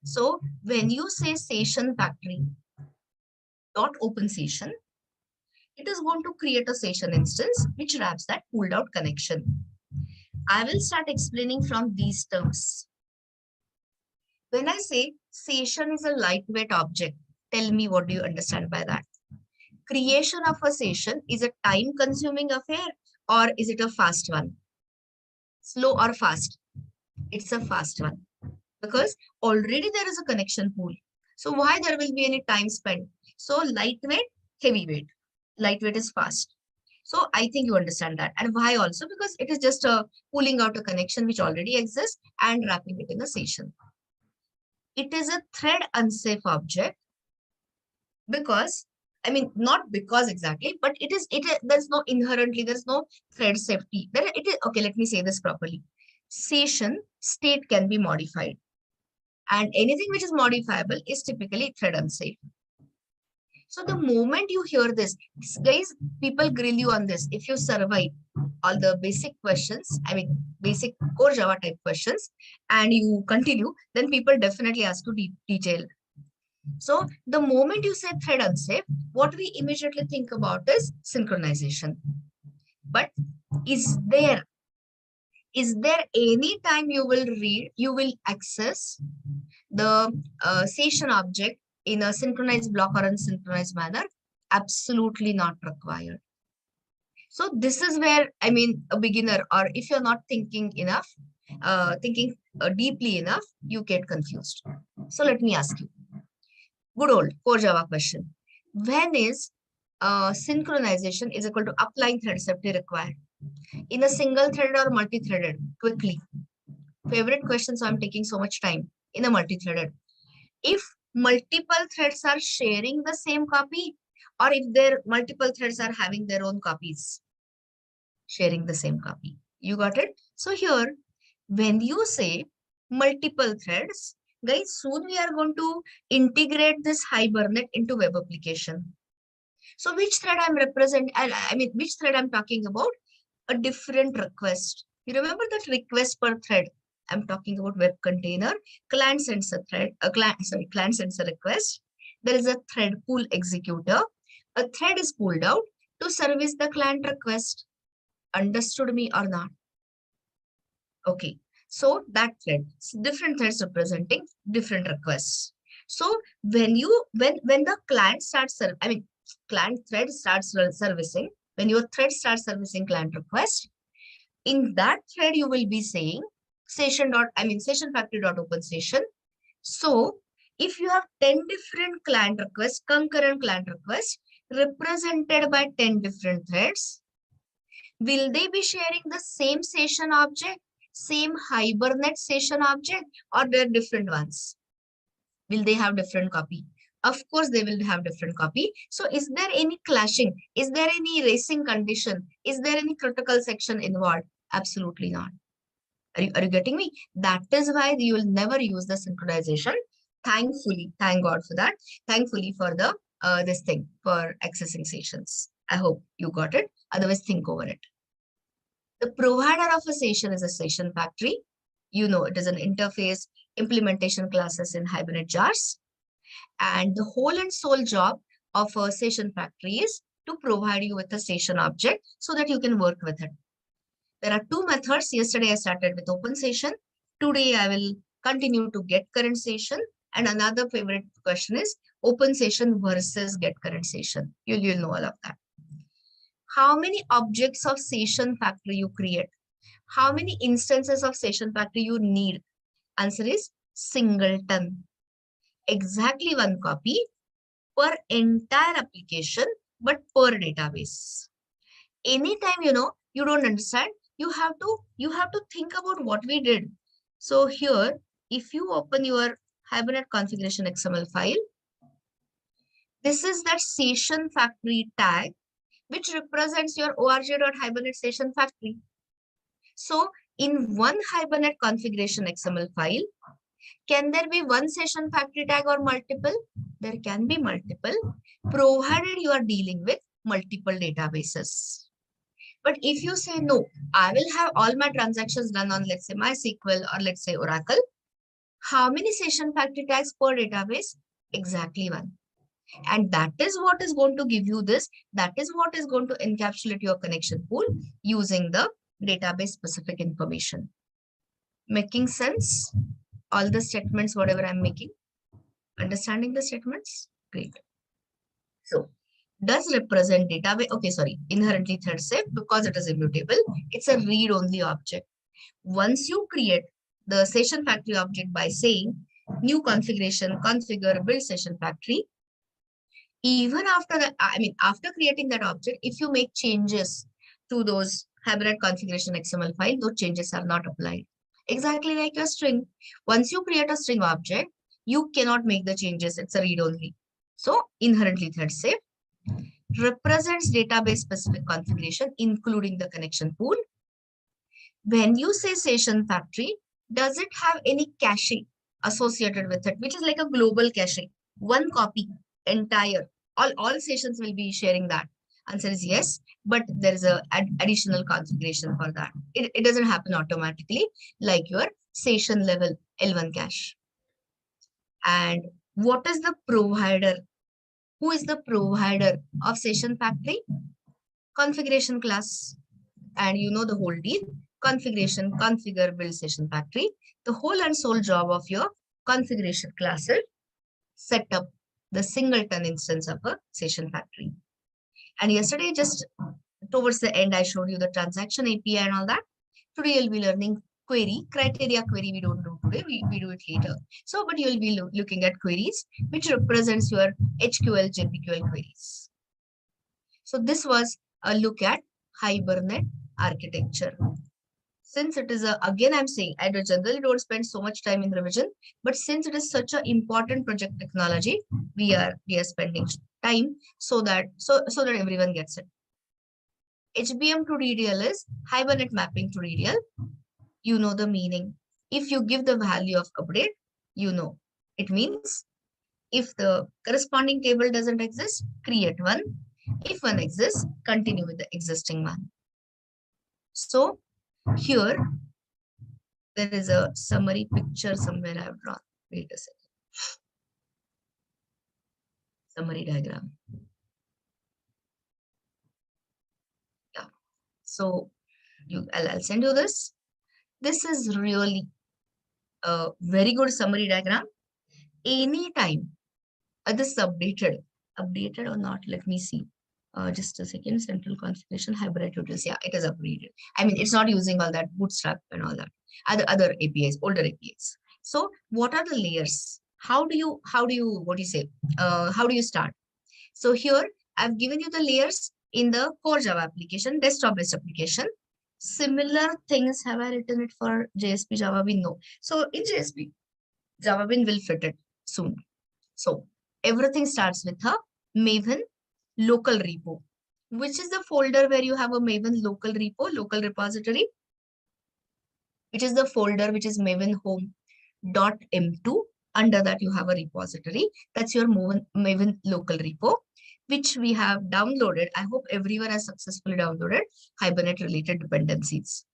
So when you say session factory dot open session, it is going to create a session instance which wraps that pulled out connection. I will start explaining from these terms. When I say session is a lightweight object, tell me what do you understand by that? Creation of a session is a time consuming affair or is it a fast one? Slow or fast? It's a fast one because already there is a connection pool. So why there will be any time spent? So lightweight, heavyweight. Lightweight is fast. So I think you understand that. And why also? Because it is just a pulling out a connection which already exists and wrapping it in a session. It is a thread unsafe object because, I mean, not because exactly, but there's no inherently, there's no thread safety. There it is, okay, let me say this properly. Session state can be modified. And anything which is modifiable is typically thread unsafe. So the moment you hear this, guys, people grill you on this. If you survive all the basic questions, I mean, basic core Java type questions, and you continue, then people definitely ask you detail. So the moment you say thread unsafe, what we immediately think about is synchronization. But is there any time you will access the session object in a synchronized block or unsynchronized manner? Absolutely not required. So this is where, I mean, a beginner, or if you're not thinking enough, deeply enough, you get confused. So let me ask you, good old core Java question. When is synchronization is equal to applying thread safety required? In a single threaded or multi-threaded? Quickly. Favorite question, so I'm taking so much time. In a multi-threaded. If multiple threads are sharing the same copy, or if their multiple threads are having their own copies, sharing the same copy. You got it? So here, when you say multiple threads, guys, soon we are going to integrate this Hibernate into web application. So which thread I'm representing, I mean, which thread I'm talking about? A different request. You remember that request per thread? I'm talking about web container. Client sends a thread, client sends a request. There is a thread pool executor. A thread is pulled out to service the client request. Understood me or not? Okay. So that thread, different threads representing different requests. So when the client starts, client thread starts servicing, when your thread starts servicing client request, in that thread you will be saying session factory dot open session. So if you have 10 different client requests, concurrent client requests represented by 10 different threads, will they be sharing the same session object, same Hibernate session object, or they're different ones? Will they have different copy? Of course, they will have different copy. So is there any clashing? Is there any racing condition? Is there any critical section involved? Absolutely not. Are you getting me? That is why you will never use the synchronization. Thankfully, thank God for that. Thankfully for the this thing for accessing sessions. I hope you got it. Otherwise, think over it. The provider of a session is a session factory. You know, it is an interface implementation classes in Hibernate jars. And the whole and sole job of a session factory is to provide you with a session object so that you can work with it. There are two methods. Yesterday I started with open session. Today I will continue to get current session. And another favorite question is open session versus get current session. You'll know all of that. How many objects of session factory you create? How many instances of session factory you need? Answer is singleton. Exactly one copy per entire application, but per database. Anytime you don't understand, you have to think about what we did. So here, if you open your Hibernate configuration XML file, this is that session factory tag, which represents your org.hibernate session factory. So in one Hibernate configuration XML file, can there be one session factory tag or multiple? There can be multiple, provided you are dealing with multiple databases. But if you say, no, I will have all my transactions done on, let's say, MySQL or let's say Oracle, how many session factory tags per database? Exactly one. And that is what is going to give you this. That is what is going to encapsulate your connection pool using the database specific information. Making sense? all the statements, whatever I'm making? Understanding the statements? Great. So does represent database. Okay, sorry, inherently thread safe because it is immutable. It's a read-only object. Once you create the session factory object by saying new configuration, configure, build session factory, even after that, after creating that object, if you make changes to those Hibernate configuration XML file, those changes are not applied. Exactly like your string. Once you create a string object, you cannot make the changes. It's a read only. So inherently thread safe represents database specific configuration, including the connection pool. When you say session factory, does it have any cache associated with it, which is like a global cache? One copy, entire, all sessions will be sharing that. Answer is yes, but there is a additional configuration for that. It doesn't happen automatically like your session level L1 cache. And what is the provider? Who is the provider of session factory? Configuration class. And you know the whole deal. Configuration, configure, build session factory. The whole and sole job of your configuration class is set up the singleton instance of a session factory. And yesterday, just towards the end, I showed you the transaction API and all that. Today, you'll be learning query, criteria query we don't do today, we do it later. So, but you'll be looking at queries, which represents your HQL, JPQL queries. So this was a look at Hibernate architecture. Since it is again, I'm saying I generally don't spend so much time in revision, but since it is such an important project technology, we are spending time so that everyone gets it. HBM to DDL is Hibernate mapping to DDL. You know the meaning. If you give the value of update, you know. It means if the corresponding table doesn't exist, create one. If one exists, continue with the existing one. So here, there is a summary picture somewhere I've drawn. Wait a second. Summary diagram. Yeah. So I'll send you this. This is really a very good summary diagram. Anytime this is updated or not, let me see. Just a second. Central configuration, Hibernate utils. Yeah, it is upgraded. I mean, it's not using all that bootstrap and all that. Other APIs, older APIs. So what are the layers? How do you how do you start? So here I've given you the layers in the core Java application, desktop-based application. Similar things have I written it for JSP Java Bean? No. So in JSP, Java Bean will fit it soon. So everything starts with a Maven local repo. Which is the folder where you have a Maven local repo, local repository? Which is the folder which is Maven home.m2. Under that you have a repository. That's your Maven local repo, which we have downloaded. I hope everyone has successfully downloaded Hibernate related dependencies.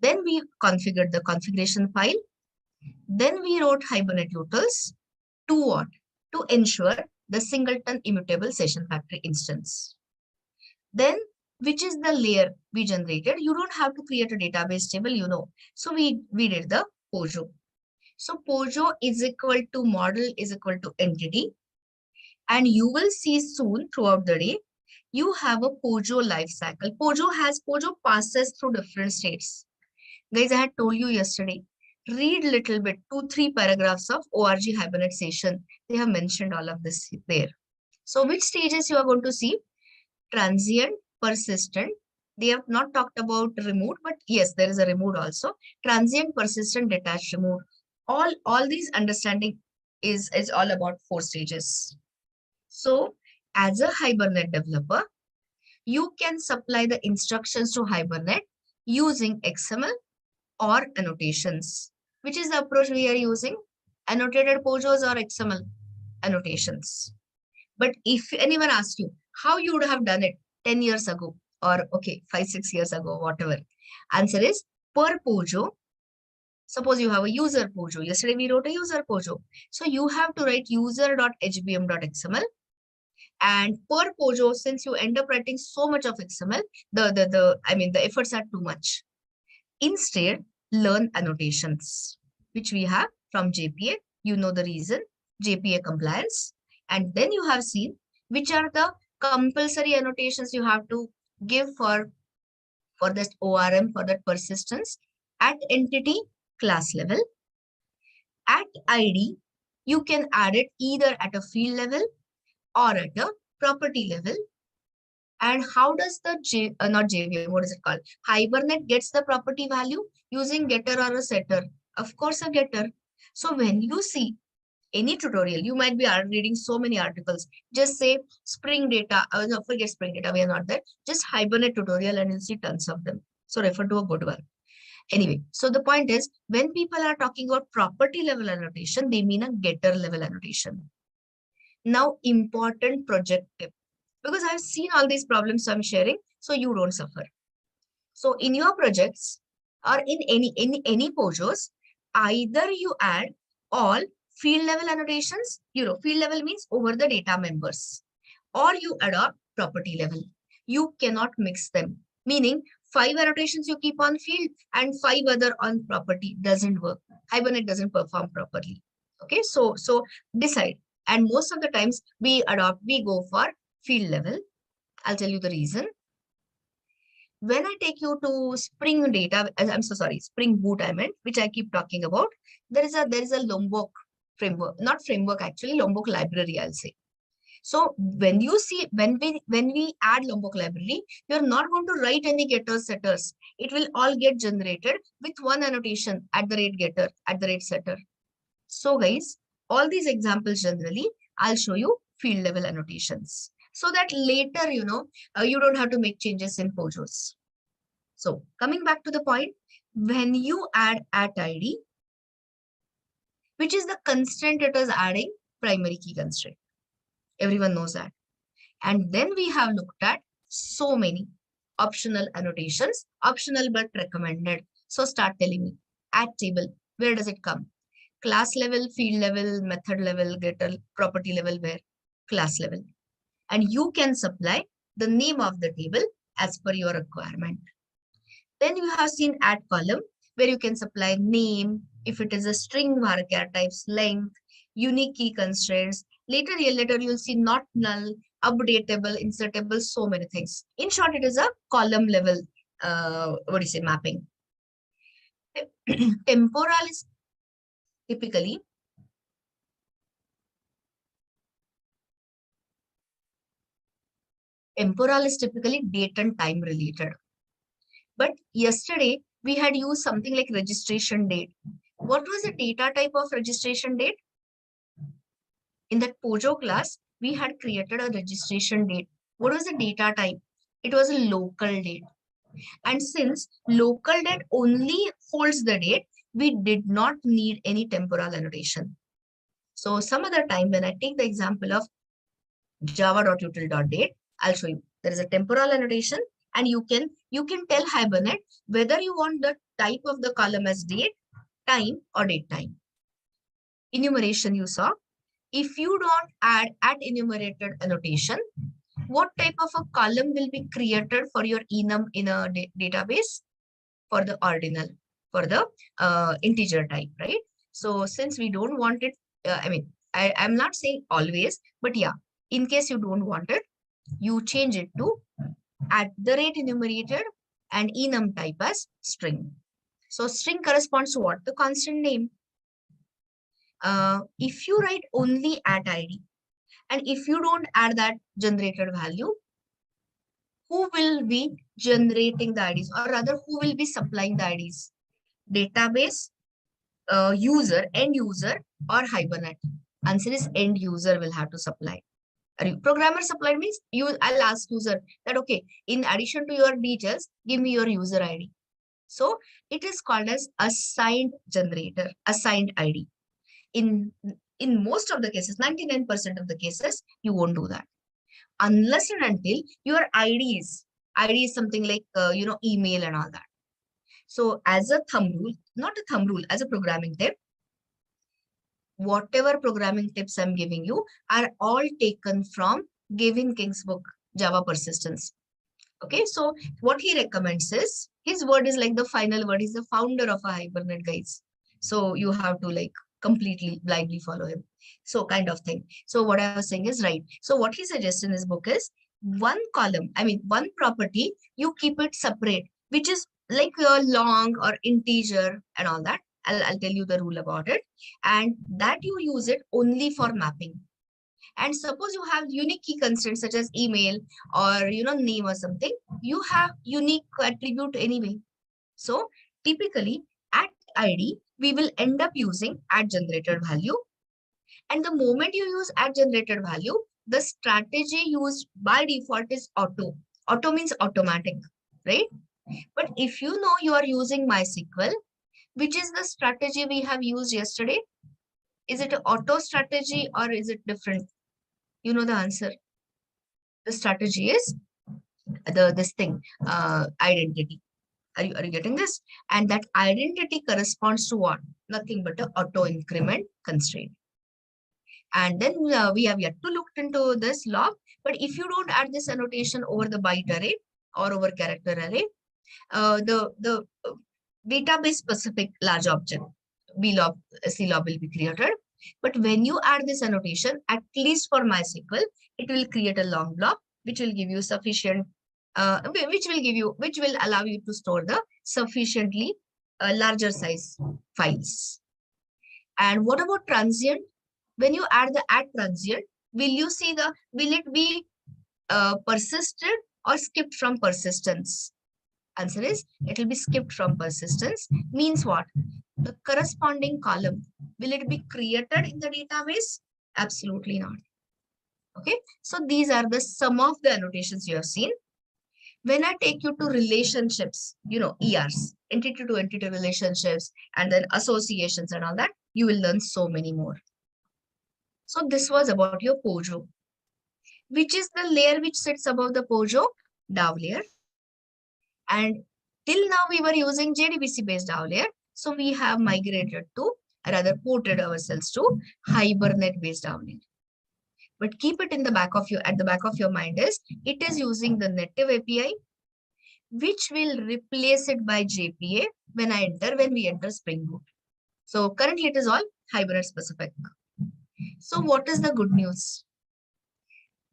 Then we configured the configuration file. Then we wrote Hibernate utils to what? To ensure the singleton immutable session factory instance. Then, which is the layer we generated? You don't have to create a database table, you know. So we did the POJO. So POJO is equal to model is equal to entity. And you will see soon throughout the day, you have a POJO lifecycle. POJO passes through different states. Guys, I had told you yesterday, read little bit, 2-3 paragraphs of ORG Hibernate session. They have mentioned all of this there. So which stages you are going to see? Transient, persistent. They have not talked about removed, but yes, there is a removed also. Transient, persistent, detached, removed. All these understanding is all about 4 stages. So as a Hibernate developer, you can supply the instructions to Hibernate using XML or annotations. Which is the approach we are using? Annotated POJOs or XML annotations. But if anyone asks you how you would have done it 10 years ago or 5-6 years ago, whatever, answer is per POJO. Suppose you have a user POJO. Yesterday we wrote a user POJO. So you have to write user.hbm.xml. And per POJO, since you end up writing so much of XML, the efforts are too much. Instead, learn annotations. which we have from JPA. You know the reason, JPA compliance. And then you have seen which are the compulsory annotations you have to give for this ORM, for that persistence at entity class level. At ID, you can add it either at a field level or at a property level. And how does the not JVM, what is it called? Hibernate gets the property value using getter or a setter. Of course, a getter. So when you see any tutorial, you might be reading so many articles. Just say Spring Data. No, forget Spring Data. We are not there. Just Hibernate tutorial and you'll see tons of them. So refer to a good one. Anyway, so the point is, when people are talking about property level annotation, they mean a getter level annotation. Now, important project tip, because I've seen all these problems, so I'm sharing, so you don't suffer. So in your projects or in any POJOs, either you add all field level annotations, field level means over the data members, or you adopt property level. You cannot mix them, meaning 5 annotations you keep on field and 5 other on property. Doesn't work. Hibernate doesn't perform properly. Okay, so decide. And most of the times we go for field level. I'll tell you the reason. When I take you to Spring Data, I'm so sorry, Spring Boot I meant, which I keep talking about, there is a Lombok framework, not framework actually, Lombok library, I'll say. So when you see, when we add Lombok library, you're not going to write any getters, setters. It will all get generated with one annotation at the rate getter, at the rate setter. So guys, all these examples generally, I'll show you field level annotations, so that later, you don't have to make changes in POJOs. So coming back to the point, when you add at ID, which is the constraint it is adding, primary key constraint. Everyone knows that. And then we have looked at so many optional annotations, optional but recommended. So start telling me, at table, where does it come? Class level, field level, method level, getter, property level, where? Class level. And you can supply the name of the table as per your requirement. Then you have seen at column, where you can supply name, if it is a string, varchar types, length, unique key constraints. Later you'll see not null, updatable, insertable, so many things. In short, it is a column level, mapping. Temporal is typically date and time related. But yesterday we had used something like registration date. What was the data type of registration date? In that POJO class, we had created a registration date. What was the data type? It was a local date. And since local date only holds the date, we did not need any temporal annotation. So some other time when I take the example of java.util.date, I'll show you. There is a temporal annotation, and you can tell Hibernate whether you want the type of the column as date, time, or date time. Enumeration you saw. If you don't add at enumerated annotation, what type of a column will be created for your enum in a database? For the ordinal, for the integer type, right? So since we don't want it, I'm not saying always, but yeah, in case you don't want it, you change it to at the rate enumerated and enum type as string. So string corresponds to what? The constant name. If you write only at ID, and if you don't add that generated value, who will be generating the IDs, or rather who will be supplying the IDs? Database, user, end user, or Hibernate? Answer is end user will have to supply. Programmer supply means I'll ask user that, okay, in addition to your details, give me your user ID. So it is called as assigned generator, assigned ID. In most of the cases, 99% of the cases, you won't do that. Unless and until your ID is something like, email and all that. So as a thumb rule, not a thumb rule, as a programming tip, whatever programming tips I'm giving you are all taken from Gavin King's book, Java Persistence. Okay, so what he recommends is, his word is like the final word. He's the founder of a Hibernate, guys. So you have to like completely blindly follow him. So kind of thing. So what I was saying is right. So what he suggests in his book is one column, I mean, one property, you keep it separate, which is like your long or integer and all that. I'll tell you the rule about it. And that you use it only for mapping. And suppose you have unique key constraints such as email or name or something, you have unique attribute anyway. So typically at ID, we will end up using at generated value. And the moment you use at generated value, the strategy used by default is auto. Auto means automatic, right? But if you know you are using MySQL, which is the strategy we have used yesterday, is it an auto strategy or is it different? You know the answer. The strategy is this thing, identity. Are you getting this? And that identity corresponds to what? Nothing but a auto increment constraint. And then we have yet to look into this log. But if you don't add this annotation over the byte array or over character array, the database specific large object blob, CLOB will be created. But when you add this annotation, at least for MySQL, it will create a long blob, which will give you sufficient, which will allow you to store the sufficiently larger size files. And what about transient? When you add the add transient, will it be persisted or skipped from persistence? Answer is, it will be skipped from persistence. Means what? The corresponding column, will it be created in the database? Absolutely not. Okay, so these are the some of the annotations you have seen. When I take you to relationships, ERs, entity to entity relationships, and then associations and all that, you will learn so many more. So this was about your POJO. Which is the layer which sits above the POJO? DAO layer. And till now we were using JDBC based DAO layer. So we have migrated to, rather ported ourselves to Hibernate based DAO layer. But keep it in the back of at the back of your mind is, it is using the native API, which will replace it by JPA when we enter Spring Boot. So currently it is all Hibernate specific. So what is the good news?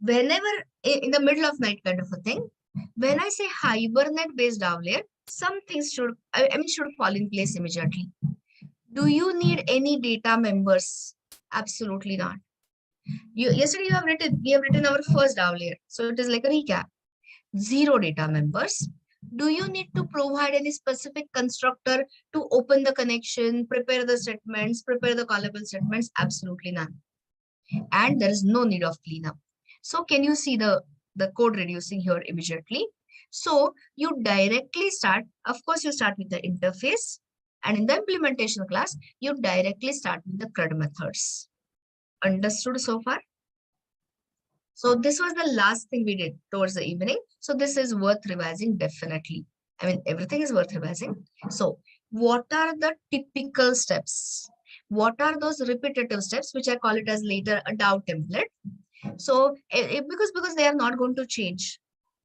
Whenever in the middle of night kind of a thing, when I say Hibernate based DAO layer, some things should fall in place immediately. Do you need any data members? Absolutely not. Yesterday we have written our first DAO layer. So it is like a recap. 0 data members. Do you need to provide any specific constructor to open the connection, prepare the statements, prepare the callable statements? Absolutely none. And there is no need of cleanup. So can you see the code reducing here immediately? So you directly start, of course, you start with the interface, and in the implementation class, you directly start with the CRUD methods. Understood so far? So this was the last thing we did towards the evening. So this is worth revising definitely. I mean, everything is worth revising. So what are the typical steps? What are those repetitive steps, which I call it as later a DAO template? So because they are not going to change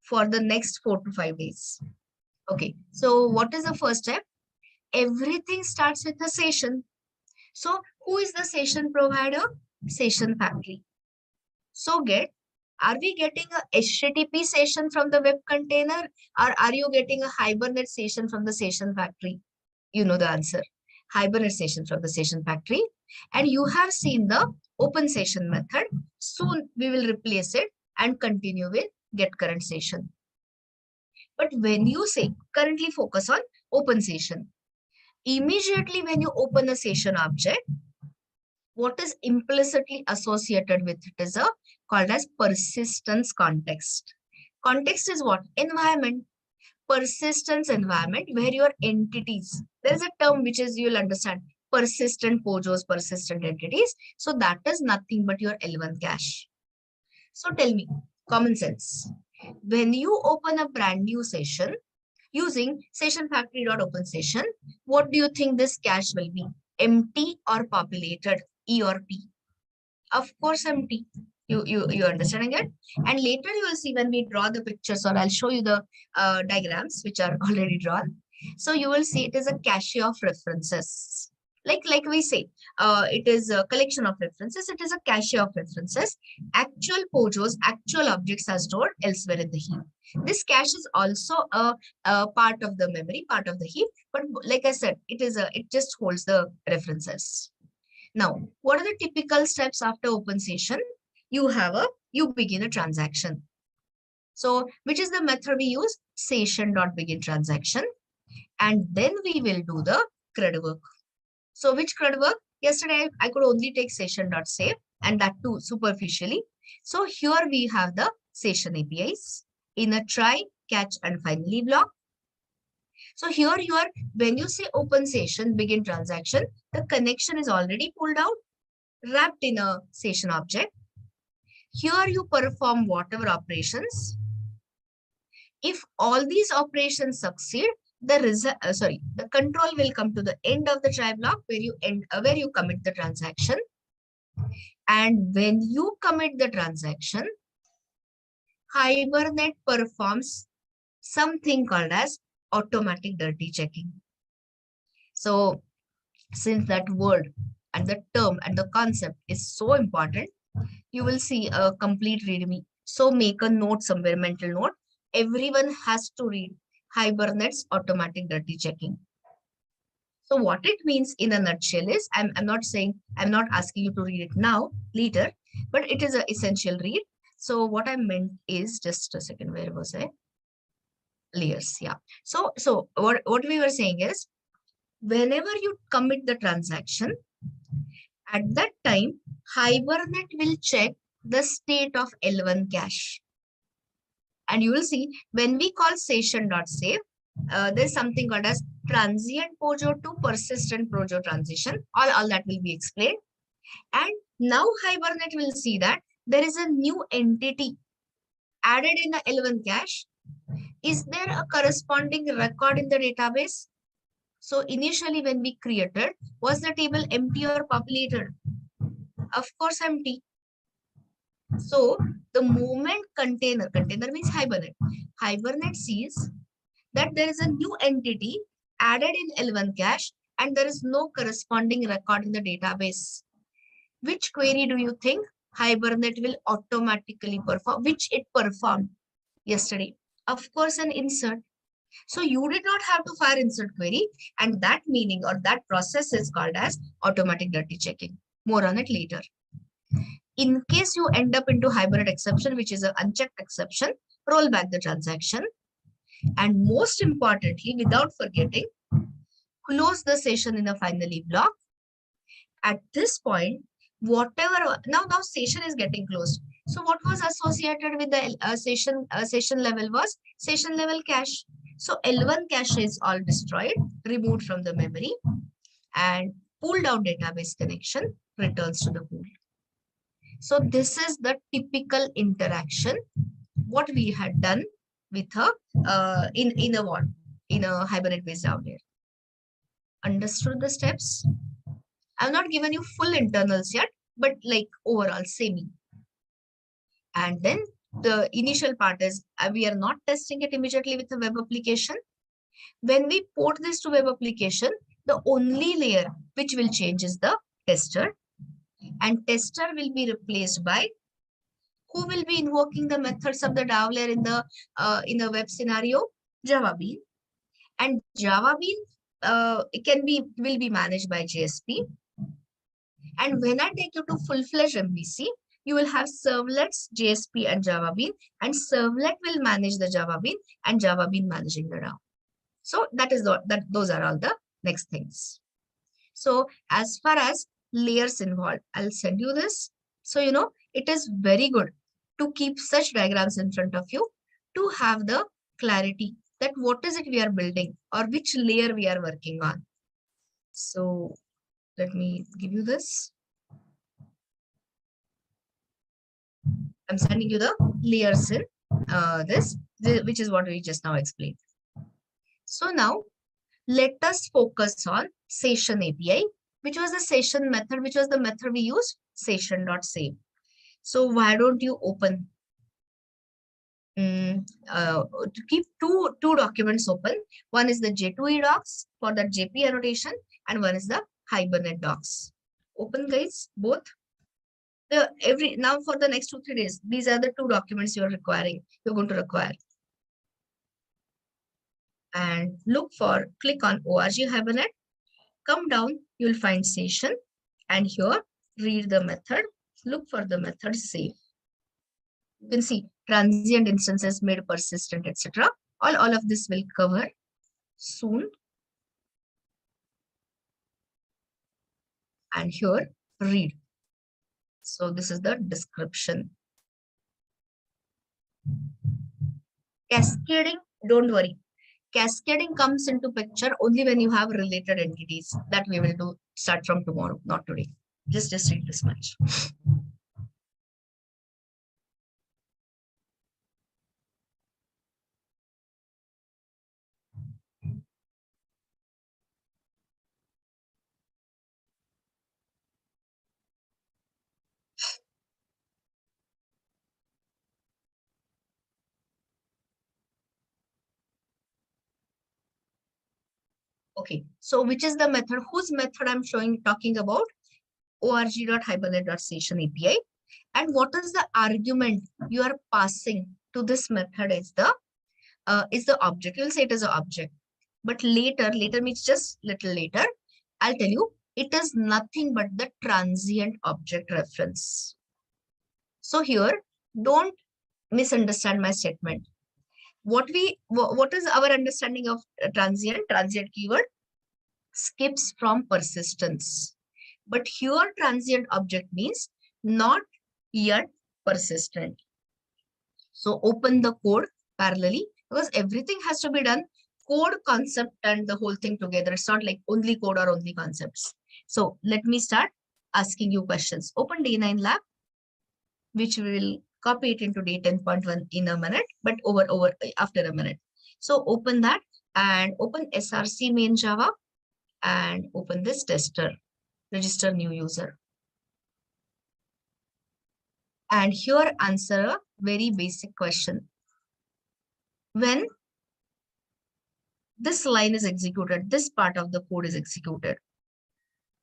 for the next 4 to 5 days. Okay, so what is the first step? Everything starts with a session. So who is the session provider? Session factory. So are we getting a HTTP session from the web container, or are you getting a Hibernate session from the session factory? You know the answer. Hibernate session from the session factory. And you have seen the open session method. Soon we will replace it and continue with get current session. But when you say currently focus on open session, immediately when you open a session object, what is implicitly associated with it is called as persistence context. Context is what? Environment. Persistence environment where your entities, there is a term which is, you'll understand, persistent POJOs, persistent entities. So that is nothing but your L1 cache. So tell me, common sense. When you open a brand new session using session factory.open session, what do you think this cache will be? Empty or populated? E or P? Of course, empty. You understanding it? And later you will see when we draw the pictures, or I'll show you the diagrams which are already drawn. So you will see it is a cache of references. Like we say, it is a collection of references. It is a cache of references. Actual POJOs, actual objects are stored elsewhere in the heap. This cache is also a part of the memory, part of the heap. But like I said, it just holds the references. Now, what are the typical steps after open session? You begin a transaction. So, which is the method we use? Session.begin transaction. And then we will do the CRUD work. So which CRUD work? Yesterday, I could only take session.save and that too superficially. So here we have the session APIs in a try, catch, and finally block. So here when you say open session, begin transaction, the connection is already pulled out, wrapped in a session object. Here you perform whatever operations. If all these operations succeed, the control will come to the end of the try block where you commit the transaction. And when you commit the transaction, Hibernate performs something called as automatic dirty checking. So since that word and the term and the concept is so important, you will see a complete readme. So make a note somewhere, mental note. Everyone has to read Hibernate's automatic dirty checking. So what it means in a nutshell is, I'm not asking you to read it now, later, but it is an essential read. So what I meant is, just a second, where was I? Layers, yeah. So what we were saying is, whenever you commit the transaction, at that time, Hibernate will check the state of L1 cache. And you will see when we call session.save, there's something called as transient POJO to persistent POJO transition. All that will be explained. And now Hibernate will see that there is a new entity added in the L1 cache. Is there a corresponding record in the database? So initially when we created, was the table empty or populated? Of course, empty. So the moment container means Hibernate sees that there is a new entity added in L1 cache and there is no corresponding record in the database. Which query do you think Hibernate will automatically perform, which it performed yesterday? Of course, an insert. So you did not have to fire insert query, and that meaning or that process is called as automatic dirty checking. More on it later. In case you end up into Hibernate exception, which is an unchecked exception, roll back the transaction. And most importantly, without forgetting, close the session in a finally block. At this point, whatever, now session is getting closed. So what was associated with the session level was session level cache. So L1 cache is all destroyed, removed from the memory, and pulled out database connection returns to the pool. So this is the typical interaction what we had done with her in a Hibernate based down here. Understood the steps? I've not given you full internals yet, but like overall semi. And then the initial part is we are not testing it immediately with a web application. When we port this to web application, the only layer which will change is the tester, and tester will be replaced by who will be invoking the methods of the DAO layer in the web scenario? Java Bean. And Java Bean will be managed by JSP. And when I take you to full-fledged MVC, you will have servlets, JSP, and Java Bean, and servlet will manage the Java Bean, and Java Bean managing the DAO. So those are all the next things. So as far as layers involved, I'll send you this. So it is very good to keep such diagrams in front of you to have the clarity that what is it we are building or which layer we are working on. So let me give you this. I'm sending you the layers in this, which is what we just now explained. So now let us focus on session API, which was the session method, which was the method we used, session.save. So why don't you open to keep two documents open? One is the J2E docs for the JP annotation, and one is the Hibernate docs. Open, guys, both. Now for the next 2-3 days, these are the 2 documents you're going to require. And click on org Hibernate, come down, you'll find session, and here read the method, look for the method save. You can see transient instances made persistent, etc. All of this will cover soon. And here read. So this is the description. Cascading, don't worry. Cascading comes into picture only when you have related entities. That we will start from tomorrow, not today. Just read this much. Okay, so which is the method? Whose method I'm talking about? org.hibernate.session API. And what is the argument you are passing to this method is the object. You'll say it is an object. But later means just little later, I'll tell you it is nothing but the transient object reference. So here, don't misunderstand my statement. What is our understanding of transient keyword? Skips from persistence. But here transient object means not yet persistent. So open the code parallelly because everything has to be done code, concept, and the whole thing together. It's not like only code or only concepts. So let me start asking you questions. Open D9 lab, which we will copy it into day 10.1 in a minute, but over after a minute. So open that and open src main Java and open this tester, register new user. And here answer a very basic question. When this line is executed, this part of the code is executed.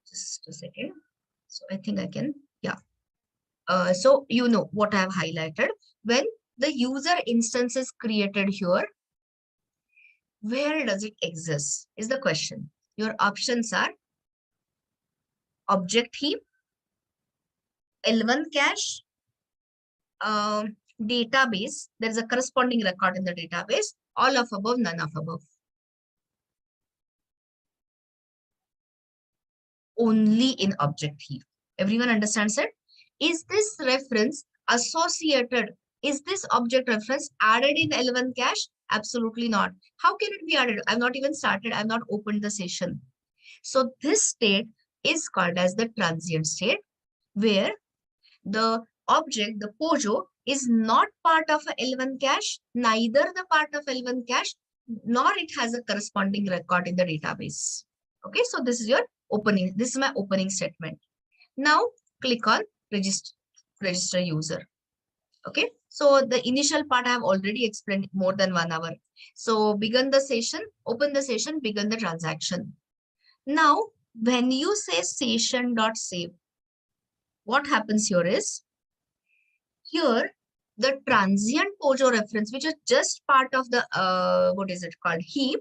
Just a second. So I think I can, yeah. So you know what I have highlighted. When the user instance is created here, where does it exist is the question. Your options are object heap, L1 cache, database. There is a corresponding record in the database. All of above, none of above. Only in object heap. Everyone understands it? Is this reference associated? Is this object reference added in L1 cache? Absolutely not. How can it be added? I've not even started. I've not opened the session. So this state is called as the transient state, where the object, the POJO, is not part of a L1 cache, neither the part of L1 cache, nor it has a corresponding record in the database. Okay, so this is your opening. This is my opening statement. Now click on register user. Okay, so the initial part I have already explained more than 1 hour. So begin the session, open the session, begin the transaction. Now, when you say session.save, what happens here is, here the transient POJO reference, which is just part of the, what is it called, heap,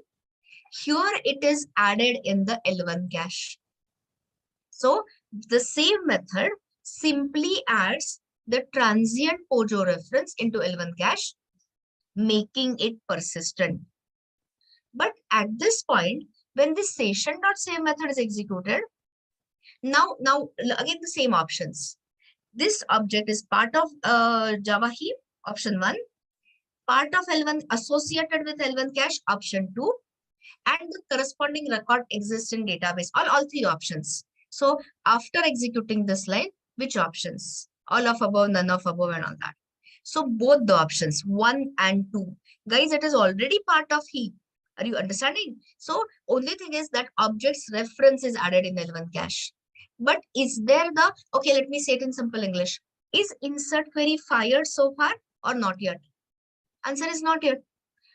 here it is added in the L1 cache. So the same method simply adds the transient POJO reference into L1 cache, making it persistent. But at this point, when this session.save method is executed, now again the same options. This object is part of Java heap, option 1, part of L1 associated with L1 cache, option 2, and the corresponding record exists in database, all 3 options. So after executing this line, which options? All of above, none of above, and all that. So both the options 1 and 2. Guys, it is already part of heap. Are you understanding? So only thing is that object's reference is added in L1 cache. But is there the, okay, let me say it in simple English. Is insert query fired so far or not yet? Answer is not yet.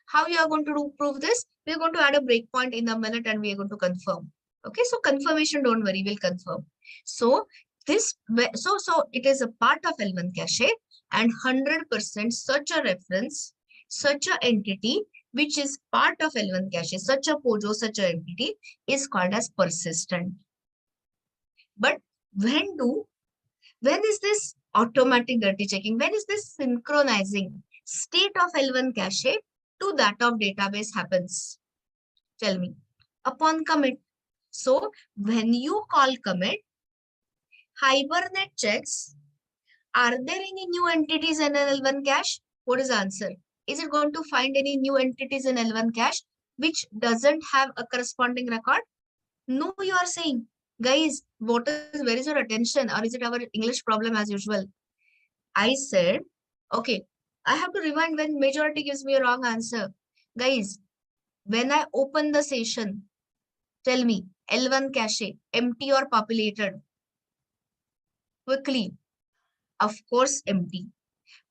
How you are going to prove this? We are going to add a breakpoint in a minute and we are going to confirm. Okay, so confirmation, don't worry, we'll confirm. So this, so it is a part of L1 cache, and 100% such a reference, such a entity which is part of L1 cache, such a POJO, such a entity is called as persistent. But when is this automatic dirty checking? When is this synchronizing state of L1 cache to that of database happens? Tell me. Upon commit. So when you call commit, Hibernate checks, are there any new entities in L1 cache? What is the answer? Is it going to find any new entities in L1 cache which doesn't have a corresponding record? No, you are saying, guys, where is your attention? Or is it our English problem as usual? I said, okay, I have to rewind when majority gives me a wrong answer. Guys, when I open the session, tell me, L1 cache, empty or populated? Quickly. Of course, empty.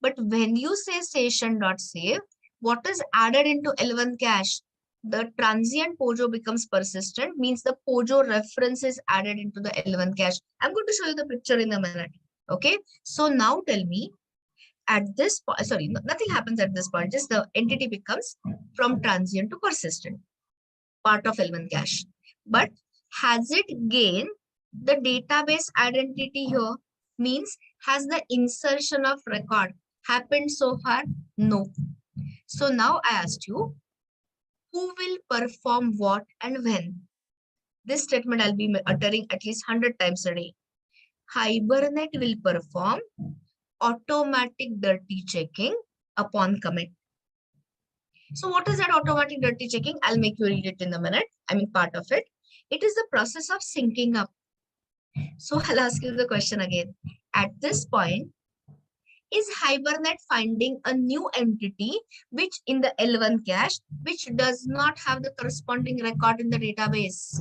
But when you say session.save, what is added into L1 cache? The transient POJO becomes persistent, means the POJO reference is added into the L1 cache. I'm going to show you the picture in a minute. Okay. So now tell me, at this point, sorry, nothing happens at this point, just the entity becomes from transient to persistent, part of L1 cache. But has it gained the database identity here? Means, has the insertion of record happened so far? No. So now I asked you, who will perform what and when? This statement I'll be uttering at least 100 times a day. Hibernate will perform automatic dirty checking upon commit. So what is that automatic dirty checking? I'll make you read it in a minute. I mean, part of it. It is the process of syncing up. So I'll ask you the question again. At this point, is Hibernate finding a new entity which in the L1 cache, which does not have the corresponding record in the database?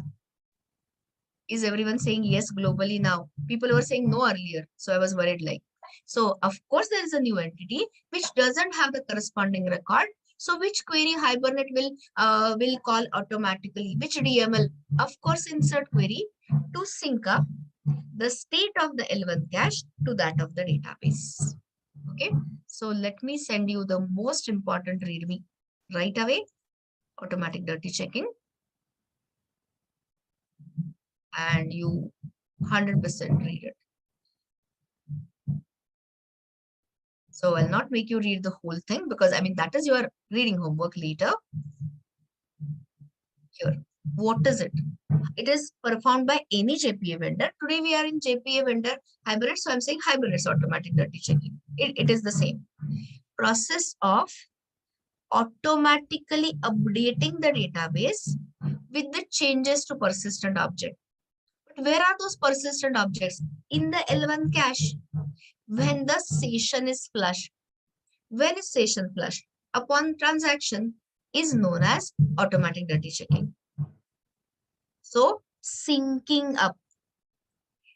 Is everyone saying yes globally now? People were saying no earlier. So I was worried like. So of course there is a new entity which doesn't have the corresponding record. So which query Hibernate will call automatically? Which DML? Of course, insert query to sync up the state of the L1 cache to that of the database. Okay. So let me send you the most important readme right away. Automatic dirty checking. And you 100% read it. So I'll not make you read the whole thing because I mean, that is your reading homework later. Here, what is it? It is performed by any JPA vendor. Today we are in JPA vendor Hibernate. So I'm saying Hibernate's automatic dirty checking. It is the same process of automatically updating the database with the changes to persistent object. But where are those persistent objects? In the L1 cache. When the session is flushed. When is session flushed? Upon transaction is known as automatic dirty checking. So syncing up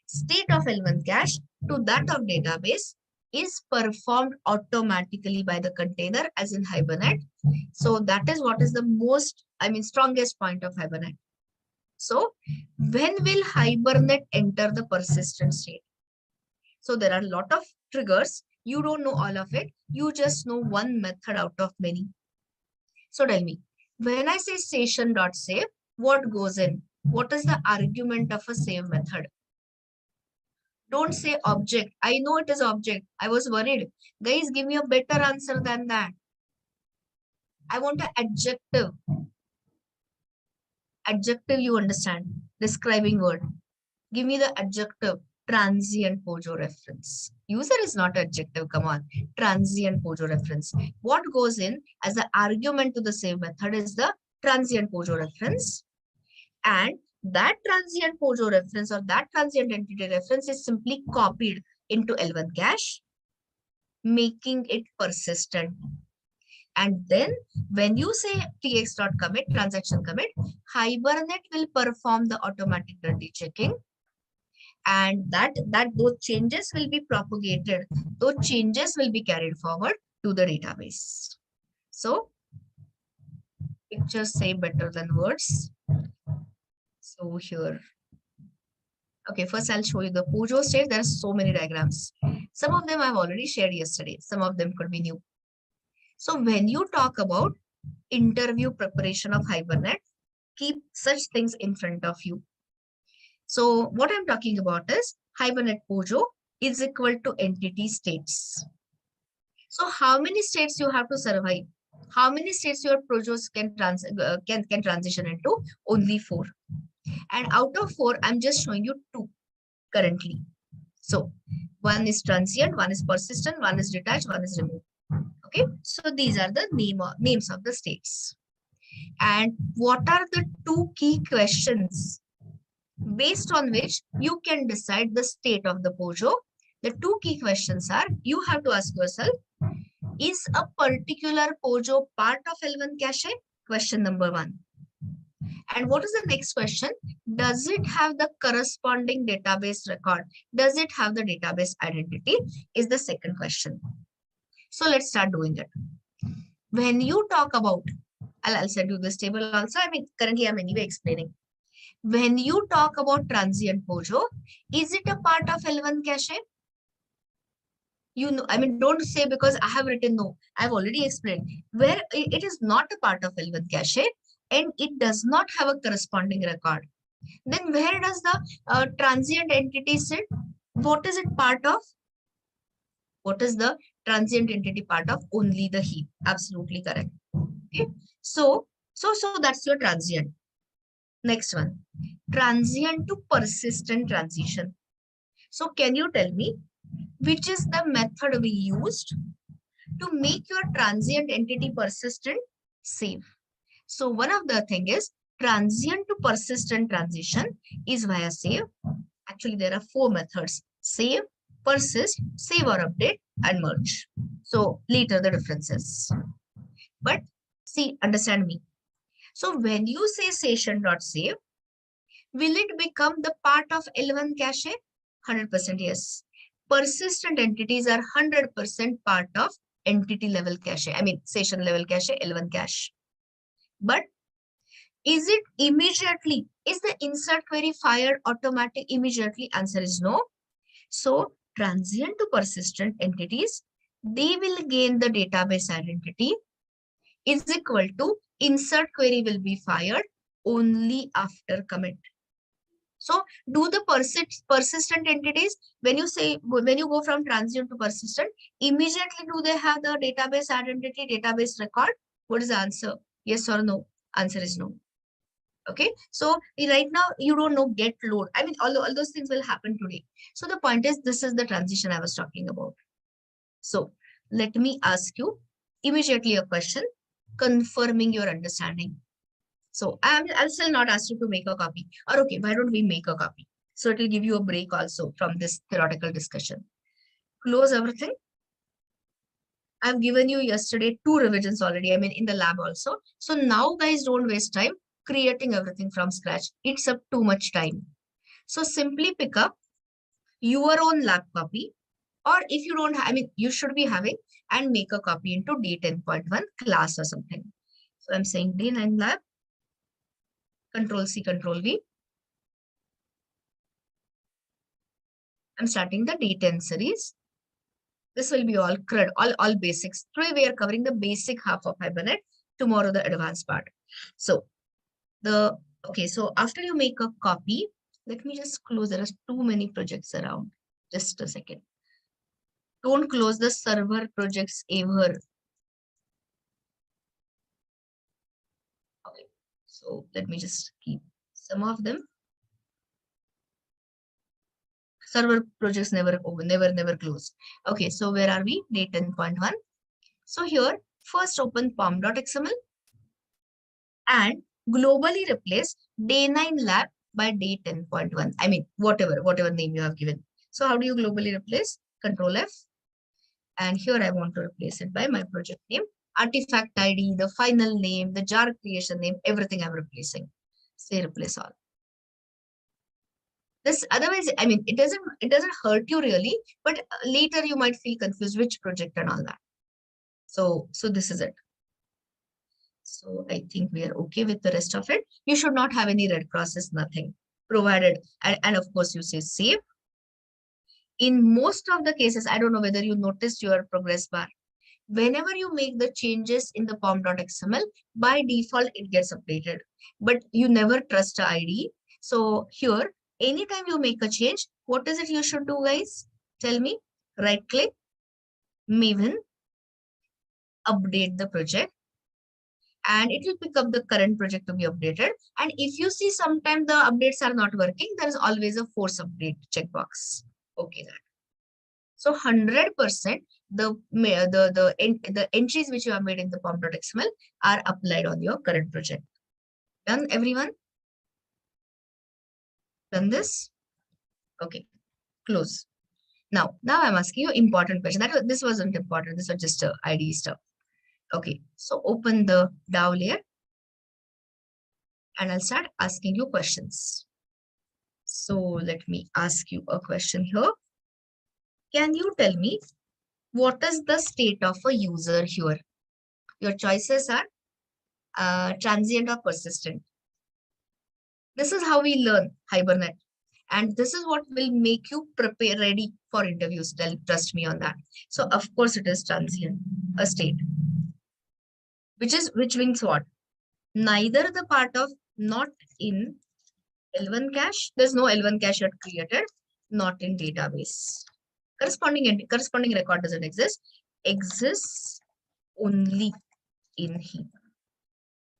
state of L1 cache to that of database is performed automatically by the container as in Hibernate. So that is what is the most, strongest point of Hibernate. So when will Hibernate enter the persistent state? So there are a lot of triggers. You don't know all of it. You just know one method out of many. So tell me, when I say session.save, what goes in? What is the argument of a save method? Don't say object. I know it is object. I was worried. Guys, give me a better answer than that. I want an adjective. Adjective, you understand. Describing word. Give me the adjective. Transient POJO reference. User is not adjective, come on. Transient POJO reference. What goes in as the argument to the save method is the transient POJO reference. And that transient POJO reference or that transient entity reference is simply copied into L1 cache, making it persistent. And then when you say tx.commit, transaction commit, Hibernate will perform the automatic dirty checking. And that those changes will be propagated. Those changes will be carried forward to the database. So pictures say better than words. So here, okay, first I'll show you the Pujo state. There are so many diagrams. Some of them I've already shared yesterday. Some of them could be new. So when you talk about interview preparation of Hibernate, keep such things in front of you. So what I'm talking about is Hibernate Pujo is equal to entity states. So how many states you have to survive? How many states your projects can transition into? Only 4. And out of 4, I'm just showing you 2 currently. So one is transient, one is persistent, one is detached, one is removed. Okay, so these are the names of the states. And what are the 2 key questions based on which you can decide the state of the Pujo? The 2 key questions are, you have to ask yourself, is a particular Pujo part of L1 cache? Question number 1. And what is the next question? Does it have the corresponding database record? Does it have the database identity? Is the second question. So let's start doing it. When you talk about, I'll send you this table also. I mean, currently I'm anyway explaining. When you talk about transient Pujo, is it a part of L1 cache? You know, I mean, don't say because I have written no. I've already explained where it is not a part of L1 cache and it does not have a corresponding record. Then where does the transient entity sit? What is it part of? What is the transient entity part of? Only the heap. Absolutely correct. Okay. So that's your transient. Next one, transient to persistent transition. So can you tell me which is the method we used to make your transient entity persistent? Save. So one of the thing is transient to persistent transition is via save. Actually, there are 4 methods: save, persist, save or update, and merge. So later the differences. But see, understand me. So when you say session.save, will it become the part of L1 cache? 100% yes. Persistent entities are 100% part of entity level cache. I mean, session level cache, L1 cache. But is it immediately? Is the insert query fired automatic immediately? Answer is no. So transient to persistent entities, they will gain the database identity is equal to insert query will be fired only after commit. So do the persistent entities, when you go from transient to persistent, immediately do they have the database identity, database record? What is the answer? Yes or no? Answer is no. Okay, so right now you don't know get load. I mean, all those things will happen today. So the point is, this is the transition I was talking about. So let me ask you immediately a question confirming your understanding. So I'll still not ask you to make a copy. Or okay, why don't we make a copy? So it will give you a break also from this theoretical discussion. Close everything. I've given you yesterday 2 revisions already. I mean, in the lab also. So now guys, don't waste time creating everything from scratch. It's up too much time. So simply pick up your own lab copy, or if you don't have, I mean, you should be having, and make a copy into D10.1 class or something. So I'm saying D9 lab, Control C, Control V. I'm starting the D10 series. This will be all CRUD, all basics. Today we are covering the basic half of Hibernate. Tomorrow the advanced part. So okay, so after you make a copy, let me just close. There are too many projects around. Just a second. Don't close the server projects ever. Okay, so let me just keep some of them. Server projects never open, never close. Okay, so where are we? Day 10.1. So here, first open pom.xml and globally replace day 9 lab by day 10.1. I mean, whatever name you have given. So how do you globally replace? Control F. And here I want to replace it by my project name, artifact ID, the final name, the jar creation name, everything I'm replacing. Say replace all. This otherwise, I mean, it doesn't hurt you really, but later you might feel confused which project and all that. So this is it. So I think we are okay with the rest of it. You should not have any red crosses, nothing provided. And of course you say save. In most of the cases, I don't know whether you noticed your progress bar. Whenever you make the changes in the pom.xml, by default, it gets updated. But you never trust the ID. So here, anytime you make a change, what is it you should do, guys? Tell me. Right click, Maven, update the project, and it will pick up the current project to be updated. And if you see sometimes the updates are not working, there is always a force update checkbox. Okay, that. So 100% the entries which you have made in the pom.xml are applied on your current project. Done, everyone? Done this? Okay, close. Now I'm asking you important question. This wasn't important. This was just a ID stuff. Okay, so open the DAO layer and I'll start asking you questions. So let me ask you a question here. Can you tell me what is the state of a user here? Your choices are transient or persistent. This is how we learn Hibernate. And this is what will make you prepare ready for interviews. Trust me on that. So of course it is transient, a state. Which means what? Neither the part of not in L1 cache, there's no L1 cache yet created, not in database. Corresponding record doesn't exist. Exists only in heap.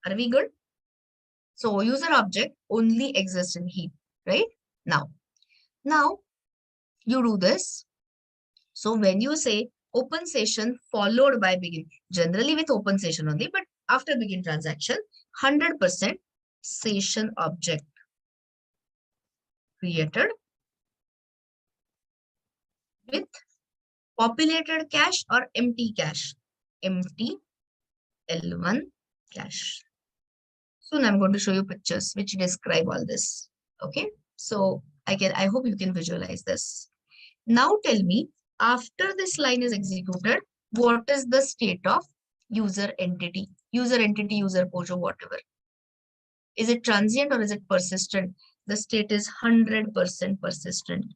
Are we good? So user object only exists in heap, right? Now you do this. So when you say open session followed by begin, generally with open session only, but after begin transaction, 100% session object created with populated cache or empty cache, empty L1 cache. Soon I'm going to show you pictures which describe all this. Okay, so I hope you can visualize this. Now tell me, after this line is executed, what is the state of user entity, user pojo, whatever? Is it transient or is it persistent? The state is 100% persistent.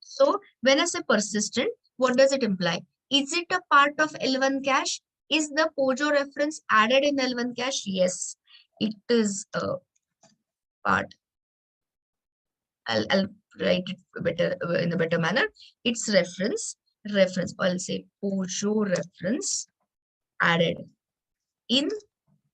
So when I say persistent, what does it imply? Is it a part of L1 cache? Is the pojo reference added in L1 cache? Yes, it is a part. I'll write it better in a better manner. It's reference. I'll say pojo reference added in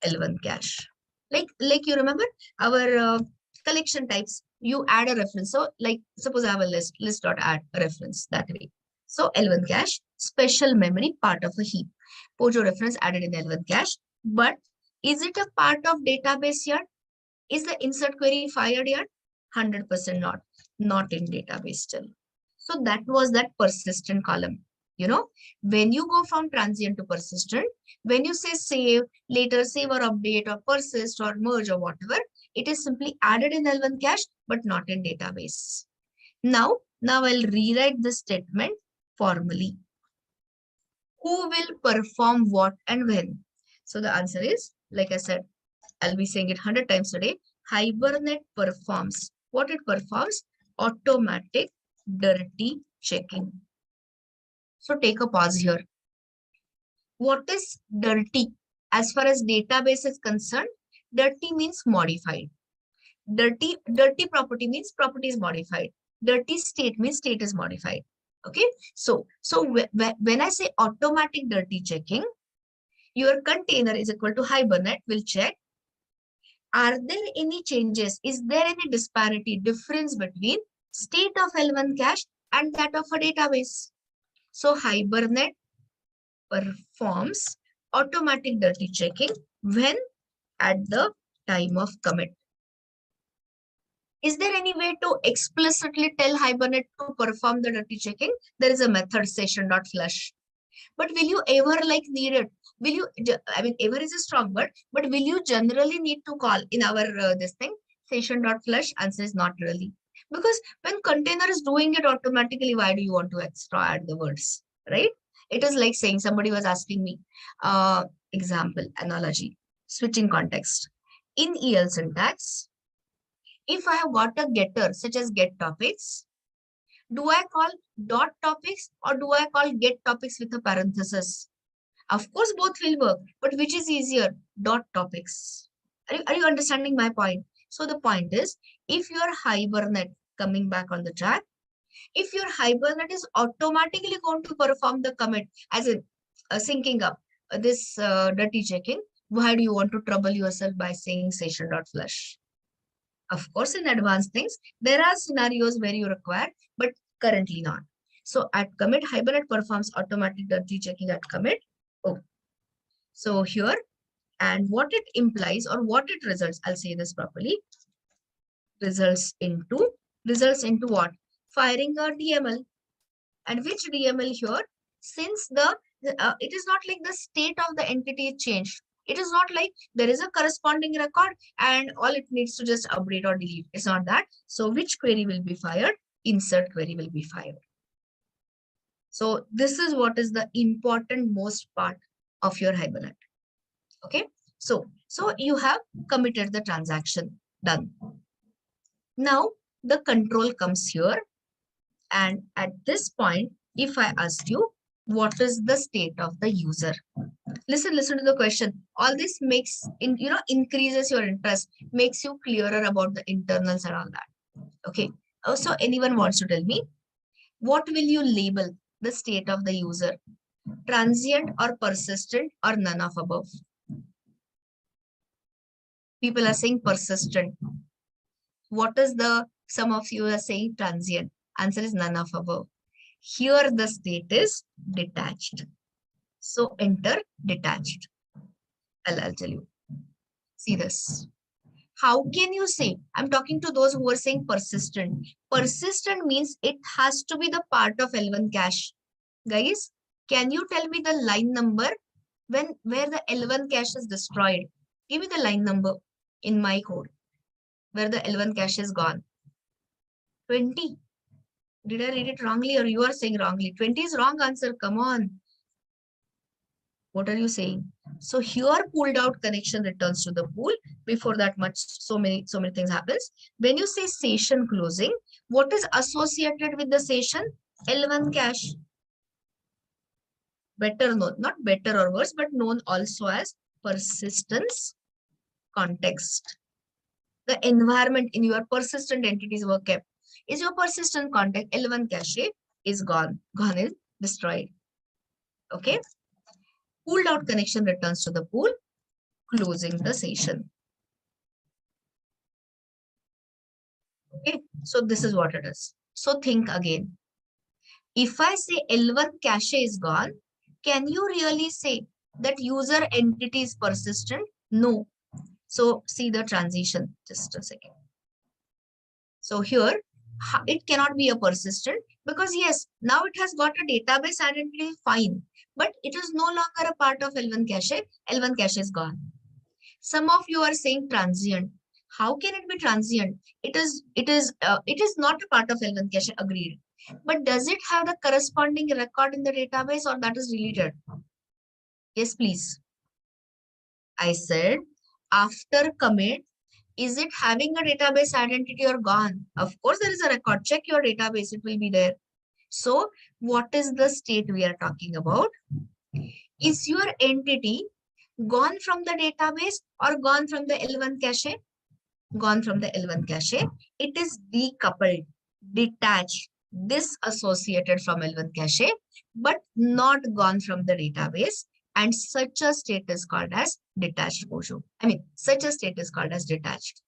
L1 cache. Like you remember our collection types. You add a reference. So like suppose I have a list dot add a reference that way. So L1 cache, special memory, part of a heap. Pojo reference added in L1 cache. But is it a part of database yet? Is the insert query fired yet? 100% not in database still. So that was that persistent column. You know, when you go from transient to persistent, when you say save, later save or update or persist or merge or whatever, it is simply added in L1 cache, but not in database. Now I'll rewrite this statement formally. Who will perform what and when? So the answer is, like I said, I'll be saying it 100 times a day. Hibernate performs. What it performs? Automatic dirty checking. So take a pause here. What is dirty? As far as database is concerned, dirty means modified. Dirty property means property is modified. Dirty state means state is modified. Okay. So when I say automatic dirty checking, your container is equal to Hibernate will check. Are there any changes? Is there any disparity, difference between state of L1 cache and that of a database? So Hibernate performs automatic dirty checking when at the time of commit. Is there any way to explicitly tell Hibernate to perform the dirty checking? There is a method session.flush. But will you ever need it? Will you, I mean, ever is a strong word, but will you generally need to call in our this thing, session.flush? Answer is not really. Because when container is doing it automatically, why do you want to extra add the words, right? It is like saying somebody was asking me, example, analogy, switching context. In EL syntax, if I have got a getter such as get topics, do I call dot topics or do I call get topics with a parenthesis? Of course, both will work, but which is easier? Dot topics. Are you understanding my point? So the point is, if your Hibernate, coming back on the track, if your Hibernate is automatically going to perform the commit, as in syncing up this dirty checking, why do you want to trouble yourself by saying session.flush? Of course, in advanced things, there are scenarios where you require, but currently not. So at commit, Hibernate performs automatic dirty checking at commit. Oh, so here, and what it implies or what it results, I'll say this properly, results into what? Firing a DML. And which DML here? Since it is not like the state of the entity is changed. It is not like there is a corresponding record and all it needs to just update or delete. It's not that. So which query will be fired? Insert query will be fired. So this is what is the important most part of your Hibernate. Okay. So you have committed the transaction. Done. Now the control comes here. And at this point, if I ask you, what is the state of the user? Listen to the question. All this makes, increases your interest, makes you clearer about the internals and all that. Okay. Also, anyone wants to tell me, what will you label the state of the user? Transient or persistent or none of above? People are saying persistent. What is some of you are saying transient? Answer is none of above. Here the state is detached. So enter detached. I'll tell you. See this. How can you say? I'm talking to those who are saying persistent. Persistent means it has to be the part of L1 cache. Guys, can you tell me the line number where the L1 cache is destroyed? Give me the line number in my code where the L1 cache is gone. 20. Did I read it wrongly or you are saying wrongly? 20 is wrong answer. Come on. What are you saying? So here pulled out connection returns to the pool. Before that much, so many things happens. When you say session closing, what is associated with the session? L1 cache. Better known, not better or worse, but known also as persistence context. The environment in your persistent entities were kept. Is your persistent context L1 cache is gone. Gone is destroyed. Okay. Pulled out connection returns to the pool, closing the session. Okay. So this is what it is. So think again. If I say L1 cache is gone, can you really say that user entity is persistent? No. So see the transition, just a second. So here, it cannot be a persistent because yes, now it has got a database identity, fine, but it is no longer a part of L1 cache. L1 cache is gone. Some of you are saying transient. How can it be transient? It is not a part of L1 cache, agreed. But does it have the corresponding record in the database or that is deleted? Yes, please. I said after commit, is it having a database identity or gone? Of course, there is a record. Check your database. It will be there. So what is the state we are talking about? Is your entity gone from the database or gone from the L1 cache? Gone from the L1 cache. It is decoupled, detached, disassociated from L1 cache, but not gone from the database. And such a state is called as detached Bojo. Such a state is called as detached.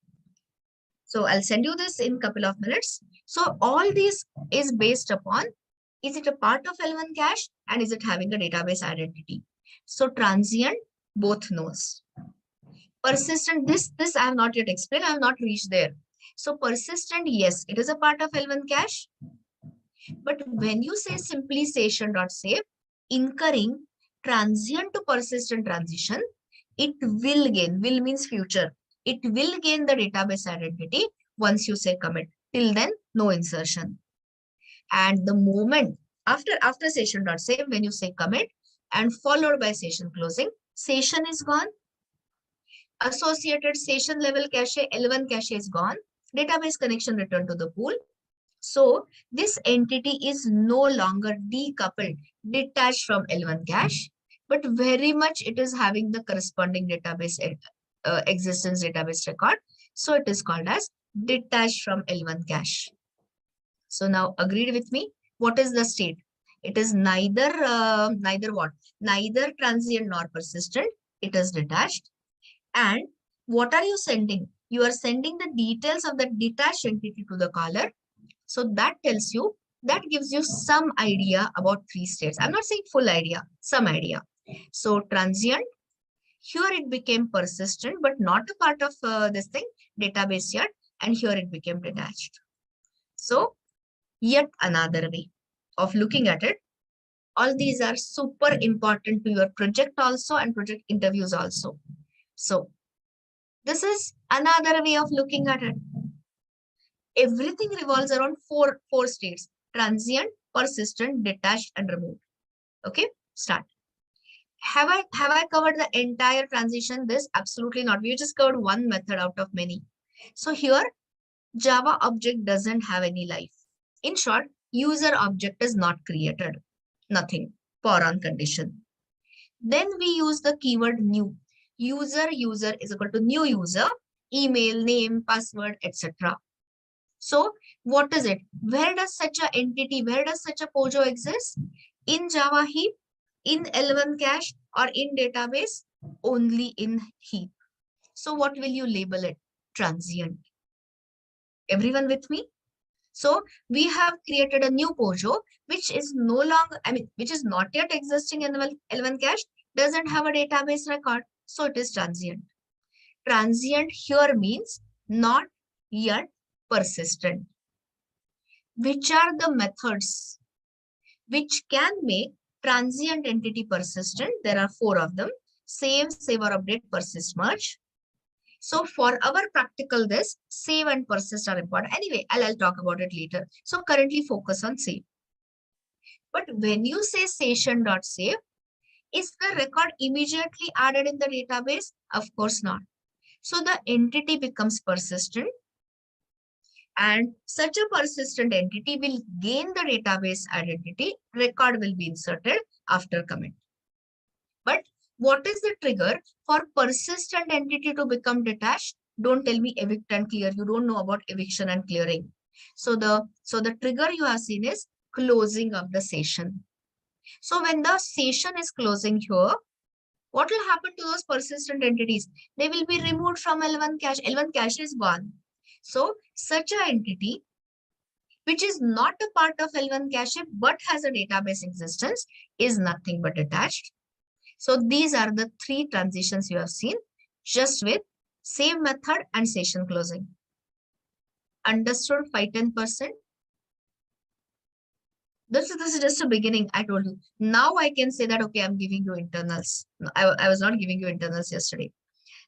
So I'll send you this in a couple of minutes. So all this is based upon, is it a part of L1 cache and is it having a database identity? So transient, both knows. Persistent, this I have not yet explained. I have not reached there. So persistent, yes, it is a part of L1 cache. But when you say simply session.save, incurring transient to persistent transition, it will gain, will means future. It will gain the database identity once you say commit. Till then, no insertion. And the moment After session.save, when you say commit and followed by session closing, session is gone. Associated session level cache, L1 cache is gone. Database connection returned to the pool. So this entity is no longer decoupled, detached from L1 cache, but very much it is having the corresponding database existence database record. So it is called as detached from L1 cache. So now agreed with me? What is the state? It is neither transient nor persistent. It is detached. And what are you sending? You are sending the details of the detached entity to the caller. So that tells you, that gives you some idea about three states. I'm not saying full idea, some idea. So transient, here it became persistent, but not a part of this thing, database yet. And here it became detached. So yet another way of looking at it. All these are super important to your project also and project interviews also. So this is another way of looking at it. Everything revolves around four states: transient, persistent, detached, and removed. Okay, start. Have I covered the entire transition? This absolutely not. We just covered one method out of many. So here, Java object doesn't have any life. In short, user object is not created. Nothing. For on condition. Then we use the keyword new. User is equal to new user, email, name, password, etc. So what is it? Where does such an entity, where does such a POJO exist? In Java heap, in L1 cache, or in database? Only in heap. So what will you label it? Transient. Everyone with me? So we have created a new POJO, which is no longer, which is not yet existing in L1 cache, doesn't have a database record. So it is transient. Transient here means not yet persistent. Which are the methods which can make transient entity persistent? There are 4 of them: save or update, persist, merge. So for our practical, this save and persist are important. Anyway, I'll talk about it later. So currently focus on save. But when you say session.save, is the record immediately added in the database? Of course not. So the entity becomes persistent, and such a persistent entity will gain the database identity. Record will be inserted after commit. But what is the trigger for persistent entity to become detached? Don't tell me evict and clear. You don't know about eviction and clearing. So the trigger you have seen is closing of the session. So when the session is closing here, what will happen to those persistent entities? They will be removed from L1 cache. L1 cache is gone. So such an entity which is not a part of L1 cache but has a database existence is nothing but attached. So these are the 3 transitions you have seen just with save method and session closing. Understood 5-10%? This is just a beginning. I told you. Now I can say that, okay, I'm giving you internals. I was not giving you internals yesterday.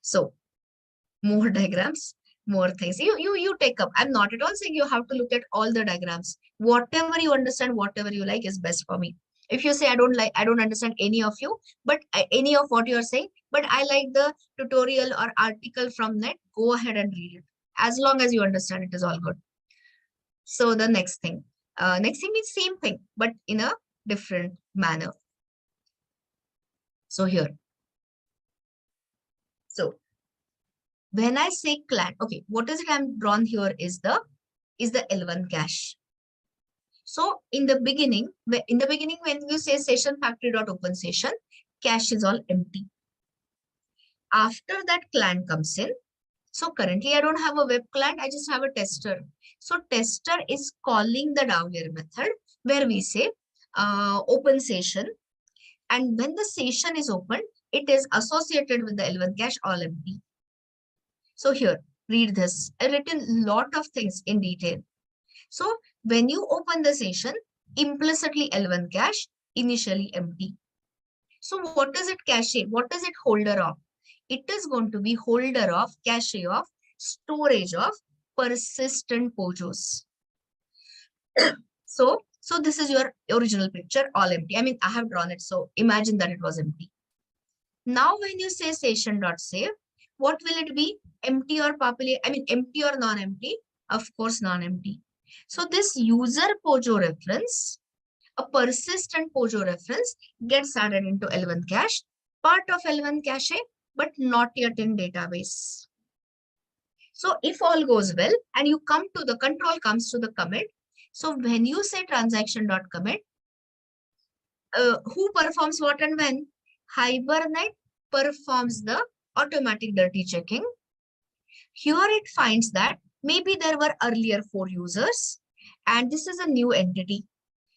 So more diagrams, more things. You take up. I'm not at all saying you have to look at all the diagrams. Whatever you understand, whatever you like is best for me. If you say I don't understand any of you, but any of what you're saying, but I like the tutorial or article from net, go ahead and read it. As long as you understand, it is all good. So the next thing means same thing, but in a different manner. So here. So when I say client, okay, what is it I'm drawn here is the L1 cache. So in the beginning, when you say session factory.open session, cache is all empty. After that client comes in. So currently I don't have a web client, I just have a tester. So tester is calling the down here method where we say open session. And when the session is opened, it is associated with the L1 cache all empty. So here, read this. I've written lot of things in detail. So when you open the session, implicitly L1 cache, initially empty. So what is it cache? What is it holder of? It is going to be holder of, cache of, storage of persistent POJOs. So So this is your original picture, all empty. I mean, I have drawn it, so imagine that it was empty. Now, when you say session.save, what will it be? Empty or populate? I mean, empty or non-empty? Of course, non-empty. So this user Pojo reference, a persistent Pojo reference, gets added into L1 cache, part of L1 cache, but not yet in database. So if all goes well and you come to the control comes to the commit. So when you say transaction.commit, who performs what and when? Hibernate performs the automatic dirty checking. Here it finds that maybe there were earlier 4 users and this is a new entity.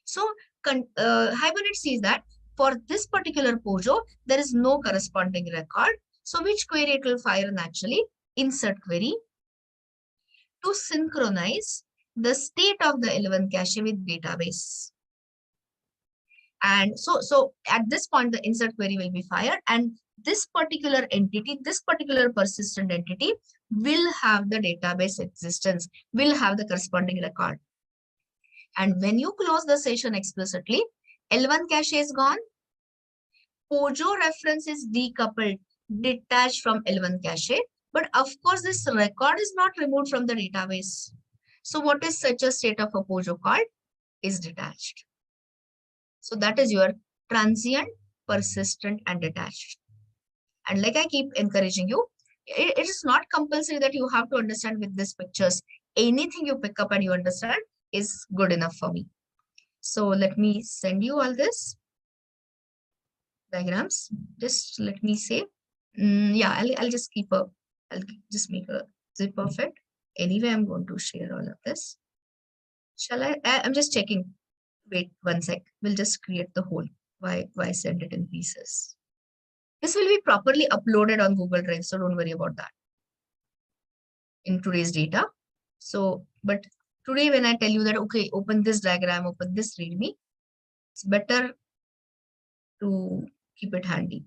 So Hibernate sees that for this particular Pojo, there is no corresponding record. So which query it will fire naturally? Insert query to synchronize the state of the L1 cache with database. And so at this point, the insert query will be fired and this particular entity, this particular persistent entity will have the database existence, will have the corresponding record. And when you close the session explicitly, L1 cache is gone. Pojo reference is decoupled, detached from L1 cache. But of course, this record is not removed from the database. So what is such a state of a Pojo called? Is detached. So that is your transient, persistent, and detached. And like I keep encouraging you, it is not compulsory that you have to understand with these pictures. Anything you pick up and you understand is good enough for me. So let me send you all this diagrams. Just let me say, yeah, I'll just I'll just make a zip of it. Anyway, I'm going to share all of this. Shall I? I'm just checking. Wait 1 sec. We'll just create the whole. Why send it in pieces? This will be properly uploaded on Google Drive, so don't worry about that in today's data. So, but today when I tell you that, okay, open this diagram, open this README, it's better to keep it handy.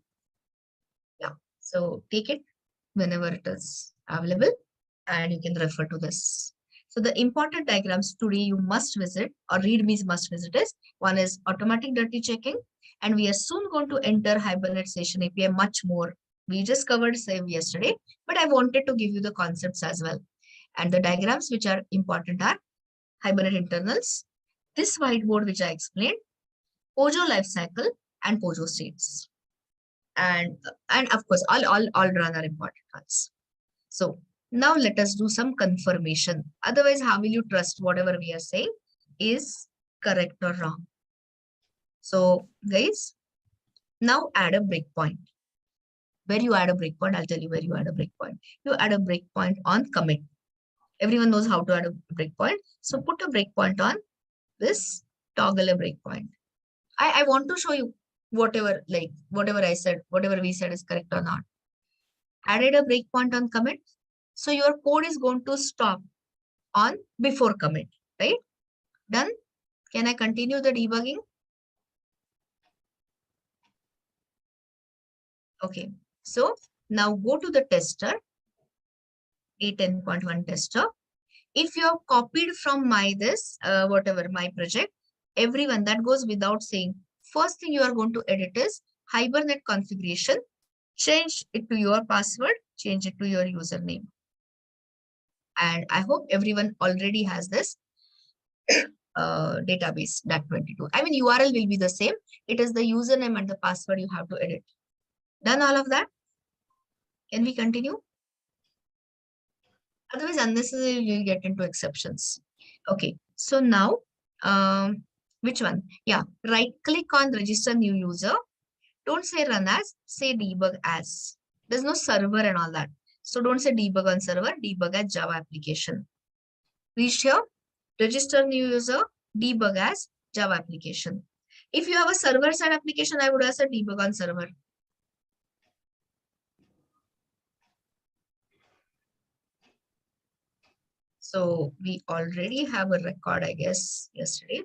Yeah, so take it whenever it is available and you can refer to this. So the important diagrams today you must visit or READMEs must visit is, one is automatic dirty checking, and we are soon going to enter Hibernate Session API much more. We just covered save yesterday, but I wanted to give you the concepts as well. And the diagrams which are important are Hibernate internals, this whiteboard which I explained, Pojo lifecycle, and Pojo states. And of course, all run are important ones. So now let us do some confirmation. Otherwise, how will you trust whatever we are saying is correct or wrong? So guys, now add a breakpoint. Where you add a breakpoint, I'll tell you where you add a breakpoint. You add a breakpoint on commit. Everyone knows how to add a breakpoint. So put a breakpoint on this, toggle a breakpoint. I want to show you whatever I said, whatever we said is correct or not. Added a breakpoint on commit. So your code is going to stop on before commit, right? Done. Can I continue the debugging? Okay. So now go to the tester, A10.1 tester. If you have copied from my project, everyone, that goes without saying. First thing you are going to edit is Hibernate configuration. Change it to your password, change it to your username. And I hope everyone already has this database DAC22. I mean, URL will be the same. It is the username and the password you have to edit. Done all of that? Can we continue? Otherwise, unnecessarily you'll get into exceptions. Okay, so now, which one? Yeah, right click on register new user. Don't say run as, say debug as. There's no server and all that. So don't say debug on server, debug as Java application. Reached here, register new user, debug as Java application. If you have a server-side application, I would have said debug on server. So we already have a record, I guess, yesterday.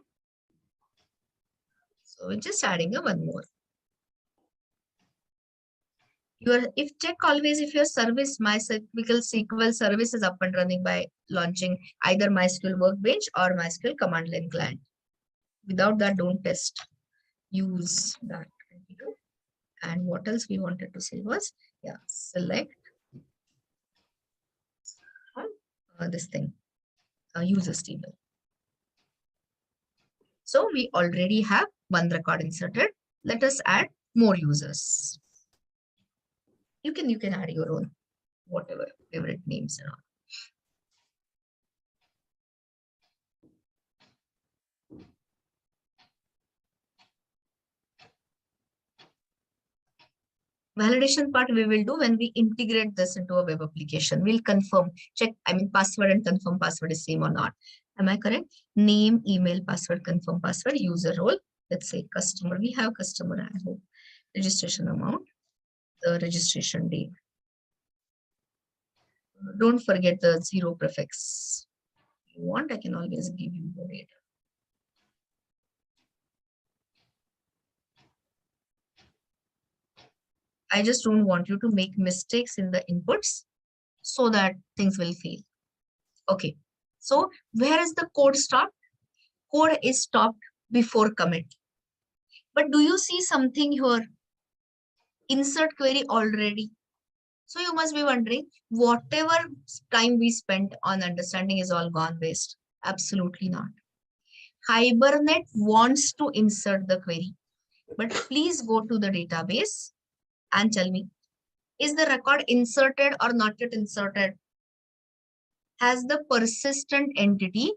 So we're just adding one more. If check always if your service MySQL SQL service is up and running by launching either MySQL Workbench or MySQL command line client. Without that, don't test. Use that. And what else we wanted to say was, yeah, select this thing, users table. So we already have one record inserted. Let us add more users. You can add your own, whatever favorite names and all. Validation part we will do when we integrate this into a web application. We'll confirm, check, password and confirm password is same or not. Am I correct? Name, email, password, confirm password, user role. Let's say customer. We have customer, I hope. Registration amount, the registration date. Don't forget the 0 prefix. If you want, I can always give you the data. I just don't want you to make mistakes in the inputs so that things will fail. Okay. So where is the code stopped? Code is stopped before commit. But do you see something here? Insert query already. So you must be wondering, whatever time we spent on understanding is all gone waste. Absolutely not. Hibernate wants to insert the query. But please go to the database and tell me, is the record inserted or not yet inserted? Has the persistent entity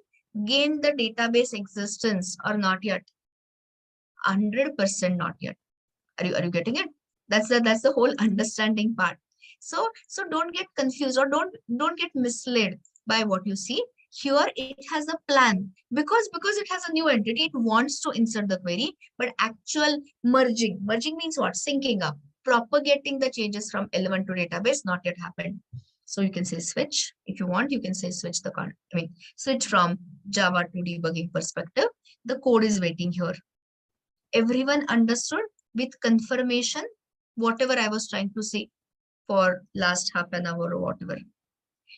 gained the database existence or not yet? 100% not yet. Are you getting it? That's the whole understanding part. So don't get confused or don't get misled by what you see. Here it has a plan because it has a new entity. It wants to insert the query, but actual merging means what? Syncing up, propagating the changes from element to database not yet happened. So you can say switch. If you want, you can say switch switch from Java to debugging perspective. The code is waiting here. Everyone understood with confirmation whatever I was trying to say for last half an hour or whatever.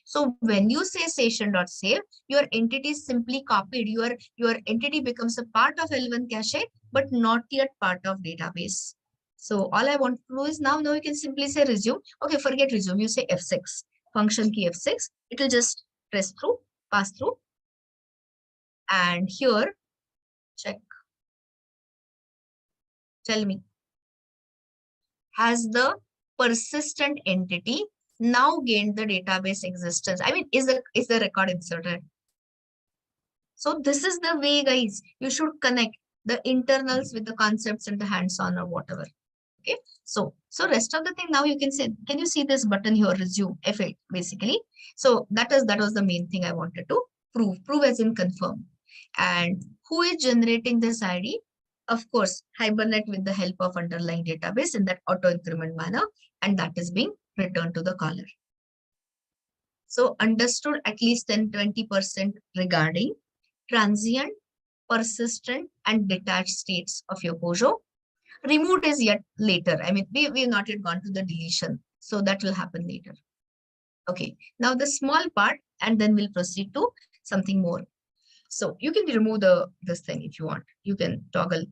So when you say session.save, your entity is simply copied. Your entity becomes a part of L1 cache, but not yet part of database. So all I want to do is now you can simply say resume. Okay, forget resume. You say F6, function key F6. It will just press through, pass through. And here, check. Tell me, has the persistent entity now gained the database existence? Is the record inserted? So this is the way, guys, you should connect the internals with the concepts and the hands-on or whatever. Okay. So rest of the thing now you can say, can you see this button here, resume, F8, basically. So that was the main thing I wanted to prove as in confirm. And who is generating this ID? Of course, Hibernate with the help of underlying database in that auto increment manner, and that is being returned to the caller. So understood at least 10-20% regarding transient, persistent, and detached states of your Pojo. Removed is yet later. We have not yet gone to the deletion. So that will happen later. Okay. Now the small part, and then we'll proceed to something more. So you can remove this thing if you want. You can toggle,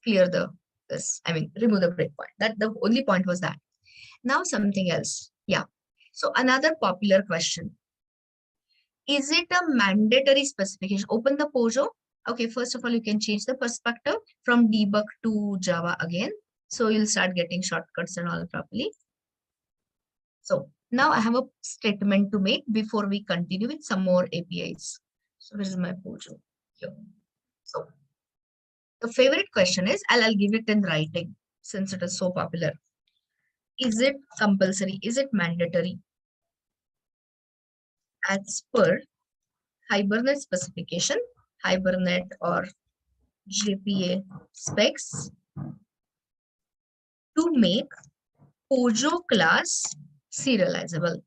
clear remove the breakpoint. That the only point was that. Now something else. Yeah. So another popular question. Is it a mandatory specification? Open the Pojo. Okay, first of all, you can change the perspective from debug to Java again. So you'll start getting shortcuts and all properly. So now I have a statement to make before we continue with some more APIs. So this is my Pojo here. So the favorite question is, I'll give it in writing since it is so popular. Is it compulsory? Is it mandatory? As per Hibernate specification, Hibernate or JPA specs, to make Pojo class serializable.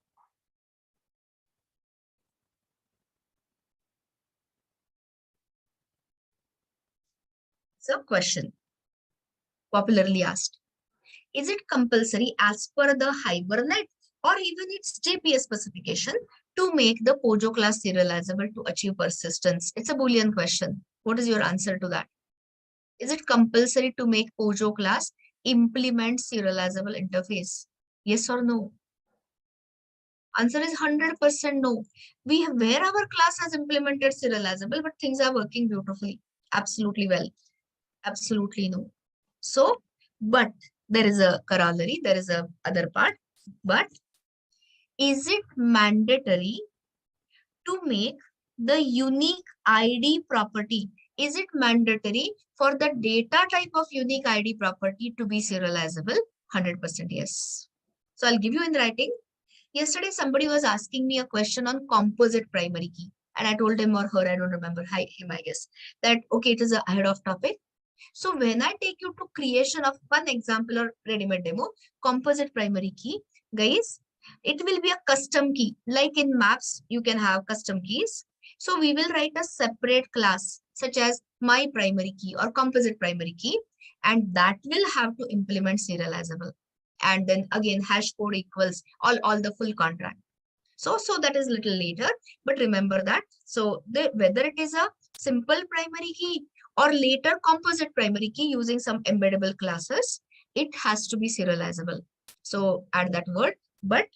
So question popularly asked, is it compulsory as per the Hibernate or even its JPA specification to make the Pojo class serializable to achieve persistence? It's a Boolean question. What is your answer to that? Is it compulsory to make POJO class implement serializable interface? Yes or no? Answer is 100% no. Where our class has implemented serializable, but things are working beautifully. Absolutely well. Absolutely no. So, but there is a corollary, there is a other part. But is it mandatory to make the unique ID property? Is it mandatory for the data type of unique ID property to be serializable? 100% yes. So I'll give you in writing. Yesterday, somebody was asking me a question on composite primary key. And I told him or her, I don't remember, him, I guess, that, okay, it is ahead of topic. So when I take you to creation of one example or ready-made demo, composite primary key, guys, it will be a custom key. Like in maps, you can have custom keys. So we will write a separate class such as my primary key or composite primary key, and that will have to implement serializable. And then again, hash code equals all the full contract. So that is little later, but remember that. So whether it is a simple primary key or later composite primary key using some embeddable classes, it has to be serializable. So add that word, but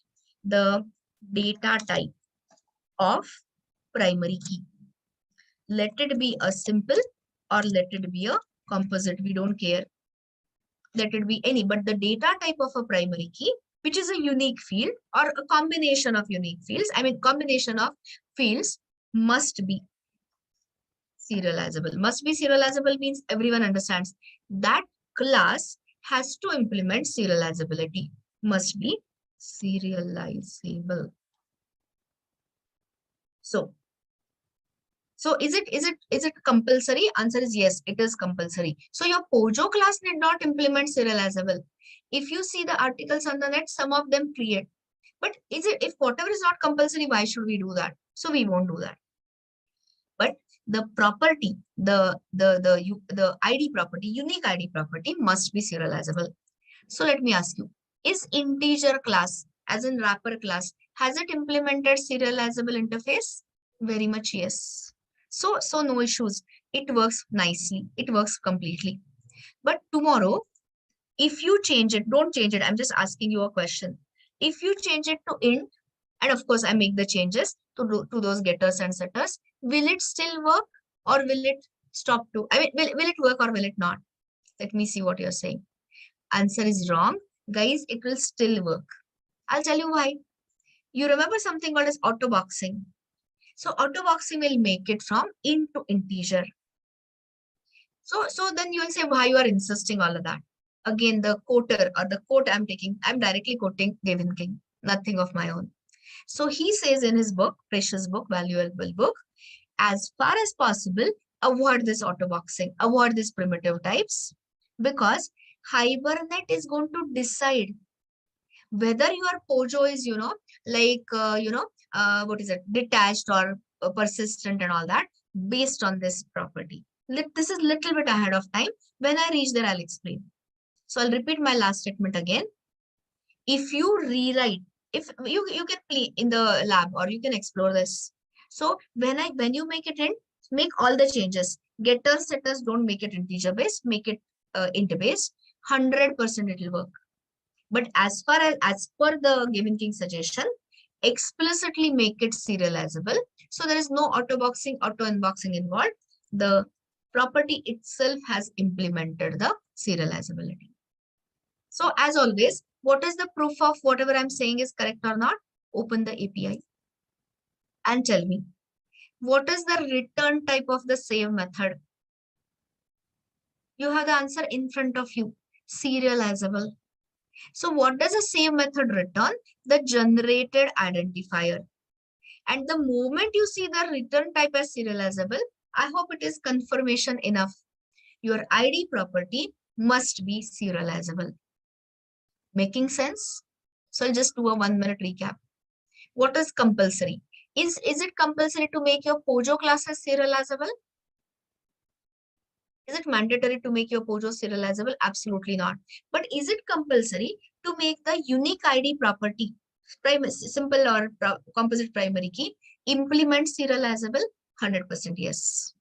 the data type of primary key, let it be a simple or let it be a composite, we don't care. Let it be any, but the data type of a primary key, which is a unique field or a combination of unique fields, combination of fields must be serializable. Must be serializable means everyone understands that class has to implement serializability. Must be serializable. So is it compulsory? Answer is yes, it is compulsory. So your POJO class need not implement serializable. If you see the articles on the net, some of them create. But if whatever is not compulsory, why should we do that? So we won't do that. But the property, the ID property, unique ID property must be serializable. So let me ask you, is integer class, as in wrapper class, has it implemented serializable interface? Very much yes. So no issues. It works nicely. It works completely. But tomorrow, if you change it, don't change it. I'm just asking you a question. If you change it to int, and of course I make the changes to those getters and setters, will it still work or will it stop to, will it work or will it not? Let me see what you're saying. Answer is wrong. Guys, it will still work. I'll tell you why. You remember something called as auto boxing. So auto boxing will make it from int to integer. So then you will say why you are insisting all of that. Again, the quoter or the quote I'm taking, I'm directly quoting Gavin King, nothing of my own. So he says in his book, precious book, valuable book, as far as possible, avoid this auto boxing, avoid these primitive types, because Hibernate is going to decide whether your POJO is, what is it, detached or persistent and all that based on this property. This is little bit ahead of time. When I reach there, I'll explain. So I'll repeat my last statement again. If you rewrite, if you can play in the lab or you can explore this. So when you make it in, make all the changes. Getters, setters, don't make it integer based, make it int based. 100% it will work. But as per the Gavin King suggestion, explicitly make it serializable. So there is no auto boxing, auto unboxing involved. The property itself has implemented the serializability. So as always, what is the proof of whatever I'm saying is correct or not? Open the API and tell me, what is the return type of the save method? You have the answer in front of you, serializable. So what does a save method return? The generated identifier. And the moment you see the return type as serializable, I hope it is confirmation enough. Your ID property must be serializable. Making sense? So I'll just do a 1-minute recap. What is compulsory? Is it compulsory to make your POJO classes serializable? Is it mandatory to make your POJO serializable? Absolutely not. But is it compulsory to make the unique ID property, simple or composite primary key, implement serializable? 100% yes.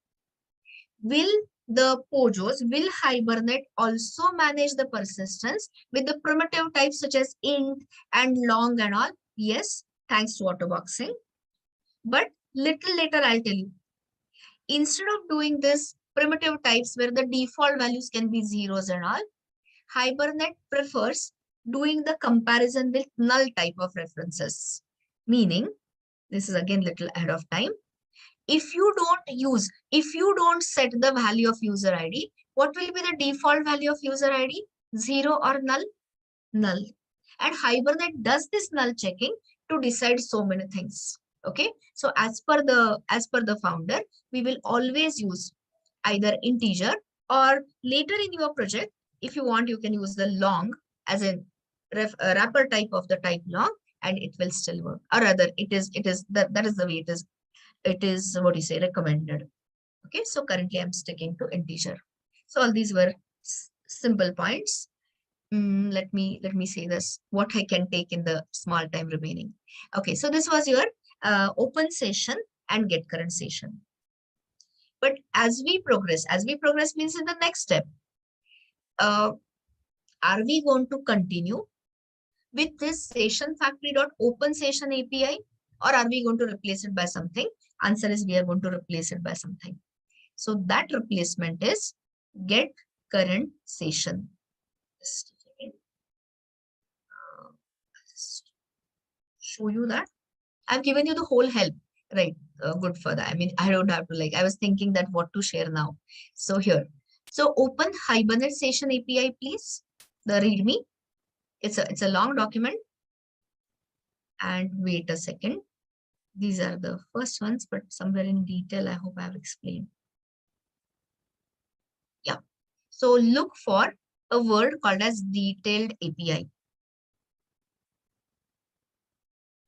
Will the POJOs will Hibernate also manage the persistence with the primitive types such as int and long and all? Yes, thanks to autoboxing. But little later I'll tell you. Instead of doing this primitive types where the default values can be zeros and all, Hibernate prefers doing the comparison with null type of references. Meaning, this is again little ahead of time. If you don't set the value of user ID, what will be the default value of user ID? 0 or null? Null. And Hibernate does this null checking to decide so many things. Okay. So as per the founder, we will always use either integer or later in your project, if you want, you can use the long as a wrapper type of the type long, and it will still work. Or rather, that is the way it is what you say recommended. Okay, so currently I'm sticking to integer. So all these were simple points. Let me say this, what I can take in the small time remaining. Okay, so this was your open session and get current session. But as we progress means in the next step, are we going to continue with this session factory.open session API, or are we going to replace it by something? Answer is we are going to replace it by something. So that replacement is get current session. Just show you that. I've given you the whole help, right? Good for that. I mean, I don't have to I was thinking that what to share now. So here, so open Hibernate session API, please. The README. It's a long document. And wait a second. These are the first ones, but somewhere in detail, I hope I've explained. Yeah. So look for a word called as detailed API.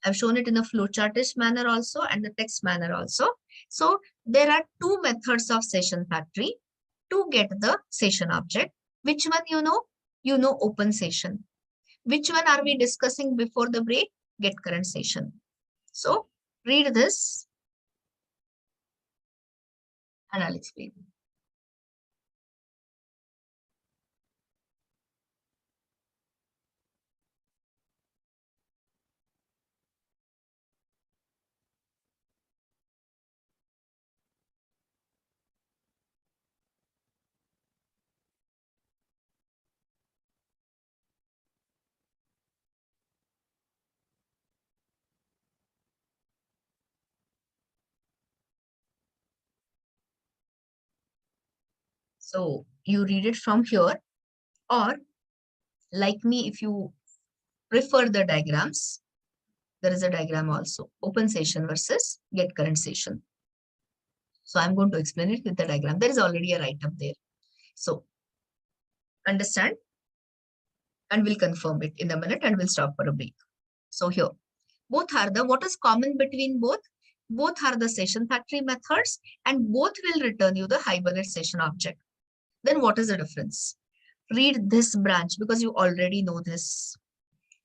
I've shown it in a flowchartish manner also and the text manner also. So there are two methods of session factory to get the session object. Which one you know? You know open session. Which one are we discussing before the break? Get current session. So read this and I'll explain. So you read it from here, or like me, if you prefer the diagrams, there is a diagram also, open session versus get current session. So I'm going to explain it with the diagram. There is already a write-up there. So understand, and we'll confirm it in a minute and we'll stop for a break. So here, both are what is common between both? Both are the session factory methods and both will return you the Hibernate session object. Then what is the difference? Read this branch because you already know this.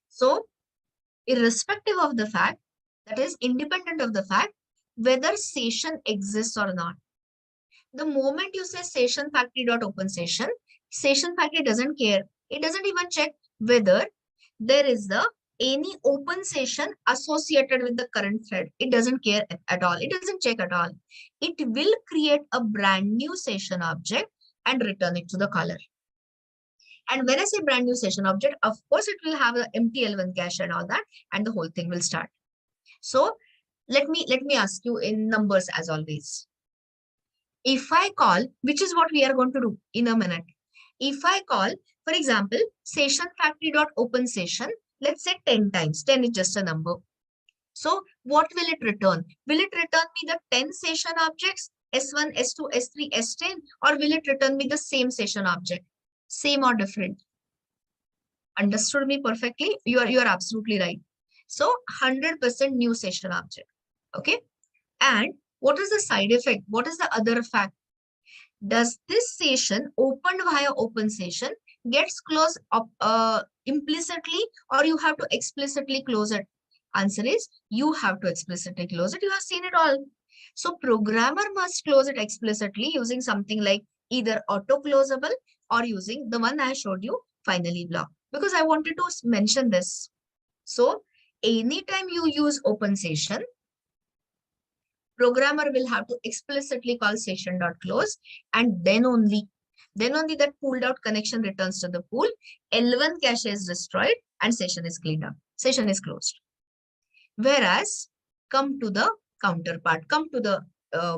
So irrespective of the fact, that is independent of the fact whether session exists or not. The moment you say session factory.open session factory doesn't care. It doesn't even check whether there is any open session associated with the current thread. It doesn't care at all. It doesn't check at all. It will create a brand new session object and return it to the caller. And when I say brand new session object, of course, it will have an empty L1 cache and all that, and the whole thing will start. So let me ask you in numbers as always. If I call, which is what we are going to do in a minute. If I call, for example, session factory.open session, let's say 10 times, 10 is just a number. So what will it return? Will it return me the 10 session objects, S1, S2, S3, S10, or will it return me the same session object? Same or different? Understood me perfectly? You are absolutely right. So 100% new session object. Okay. And what is the side effect? What is the other fact? Does this session opened via open session gets closed up implicitly, or you have to explicitly close it? Answer is you have to explicitly close it. You have seen it all. So programmer must close it explicitly using something like either auto closable or using the one I showed you, finally block, because I wanted to mention this. So anytime you use open session, programmer will have to explicitly call session.close, and then only that pulled out connection returns to the pool. L1 cache is destroyed and session is cleaned up. Session is closed. Whereas come to the counterpart, come to the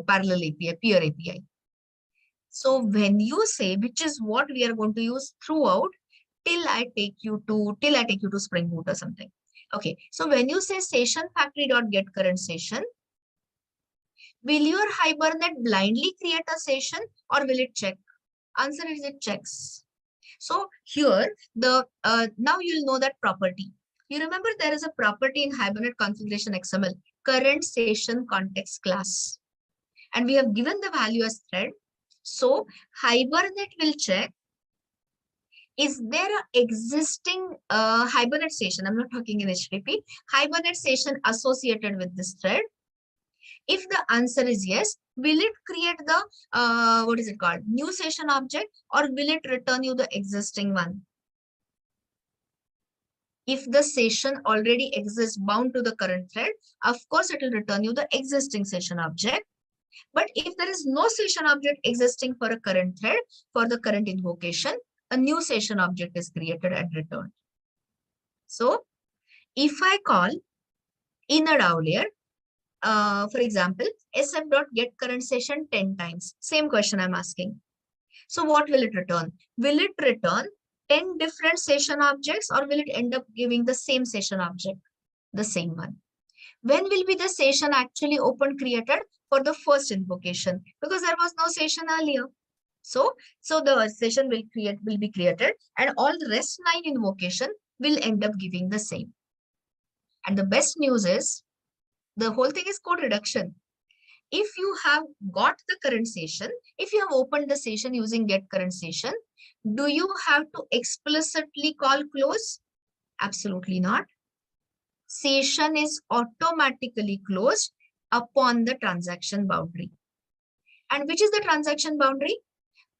parallel API, peer API. So when you say, which is what we are going to use throughout till I take you to Spring Boot or something. Okay. So when you say session factory.get current session, will your Hibernate blindly create a session or will it check? Answer is it checks. So here the now you'll know that property. You remember there is a property in Hibernate configuration XML, current session context class. And we have given the value as thread. So Hibernate will check, is there an existing Hibernate session? I'm not talking in HTTP. Hibernate session associated with this thread. If the answer is yes, will it create the, what is it called, new session object, or will it return you the existing one? If the session already exists bound to the current thread, of course, it will return you the existing session object. But if there is no session object existing for a current thread, for the current invocation, a new session object is created and returned. So if I call in a DAO layer, for example, sf.get current session 10 times, same question I'm asking. So what will it return? Will it return 10 different session objects, or will it end up giving the same session object, the same one? When will be the session actually open created? For the first invocation, because there was no session earlier. So the session will be created, and all the rest 9 invocation will end up giving the same. And the best news is, the whole thing is code reduction. If you have got the current session, if you have opened the session using get current session, do you have to explicitly call close? Absolutely not. Session is automatically closed upon the transaction boundary. And which is the transaction boundary?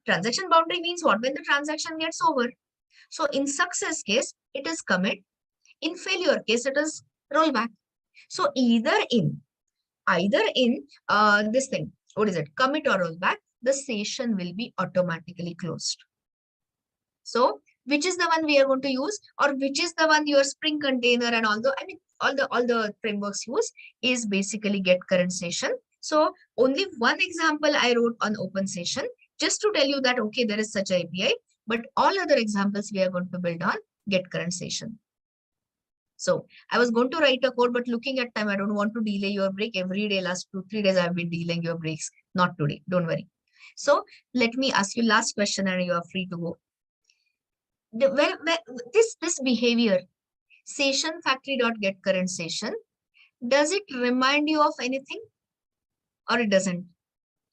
Transaction boundary means what? When the transaction gets over. So in success case, it is commit. In failure case, it is rollback. So either in this thing, what is it? Commit or rollback, the session will be automatically closed. So which is the one we are going to use, or which is the one your Spring container and all the frameworks use, is basically get current session. So only one example I wrote on open session, just to tell you that, okay, there is such a API, but all other examples we are going to build on get current session. So I was going to write a code, but looking at time, I don't want to delay your break. Every day, last 2-3 days, I've been delaying your breaks. Not today, don't worry. So let me ask you last question and you are free to go. This behavior, session factory.get current session, does it remind you of anything or it doesn't?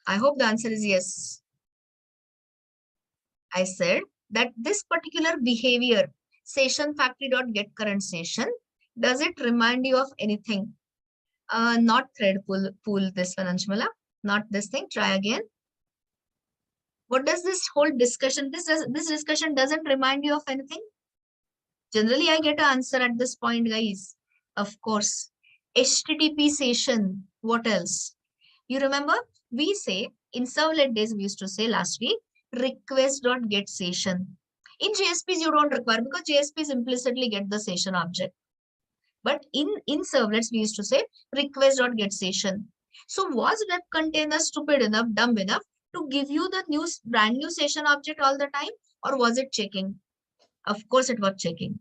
I hope the answer is yes. I said that this particular behavior, session factory.get current session, does it remind you of anything? Not thread pool this one, Anshmala. Not this thing. Try again. What does this whole discussion, this discussion doesn't remind you of anything? Generally, I get an answer at this point, guys. Of course. HTTP session. What else? You remember? We say, in servlet days, we used to say last week, request.get session. In JSPs, you don't require, because JSPs implicitly get the session object. But in servlets, we used to say request.get session. So was web container stupid enough, dumb enough to give you the brand new session object all the time? Or was it checking? Of course, it was checking.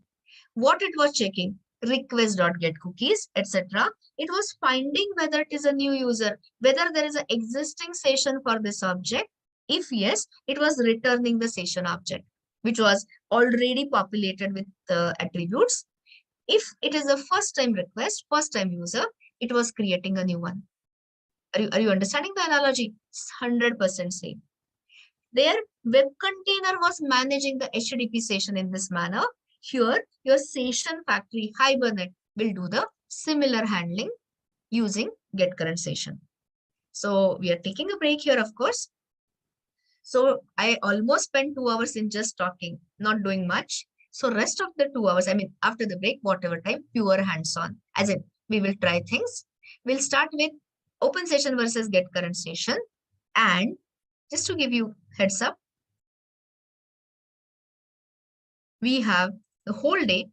What it was checking? Request.get cookies, etc. It was finding whether it is a new user, whether there is an existing session for this object. If yes, it was returning the session object, which was already populated with the attributes. If it is a first time request, first time user, it was creating a new one. Are you understanding the analogy? It's 100% same. There, web container was managing the HTTP session in this manner. Here, your session factory Hibernate will do the similar handling using get current session. So we are taking a break here, of course. So I almost spent 2 hours in just talking, not doing much. So rest of the 2 hours, I mean, after the break, whatever time, pure hands-on. As in, we will try things. We'll start with open session versus get current session. And just to give you heads up, we have the whole day.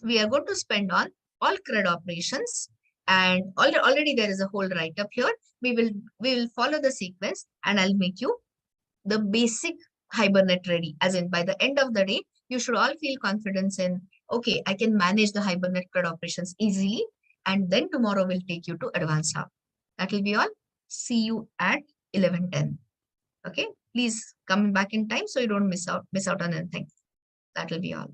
We are going to spend on all CRUD operations. And already there is a whole write-up here. We will follow the sequence and I'll make you the basic Hibernate ready. As in, by the end of the day, you should all feel confidence in, okay, I can manage the Hibernate CRUD operations easily. And then tomorrow we'll take you to advanced hub. That will be all. See you at 11:10. Okay, please come back in time so you don't miss out on anything. That will be all.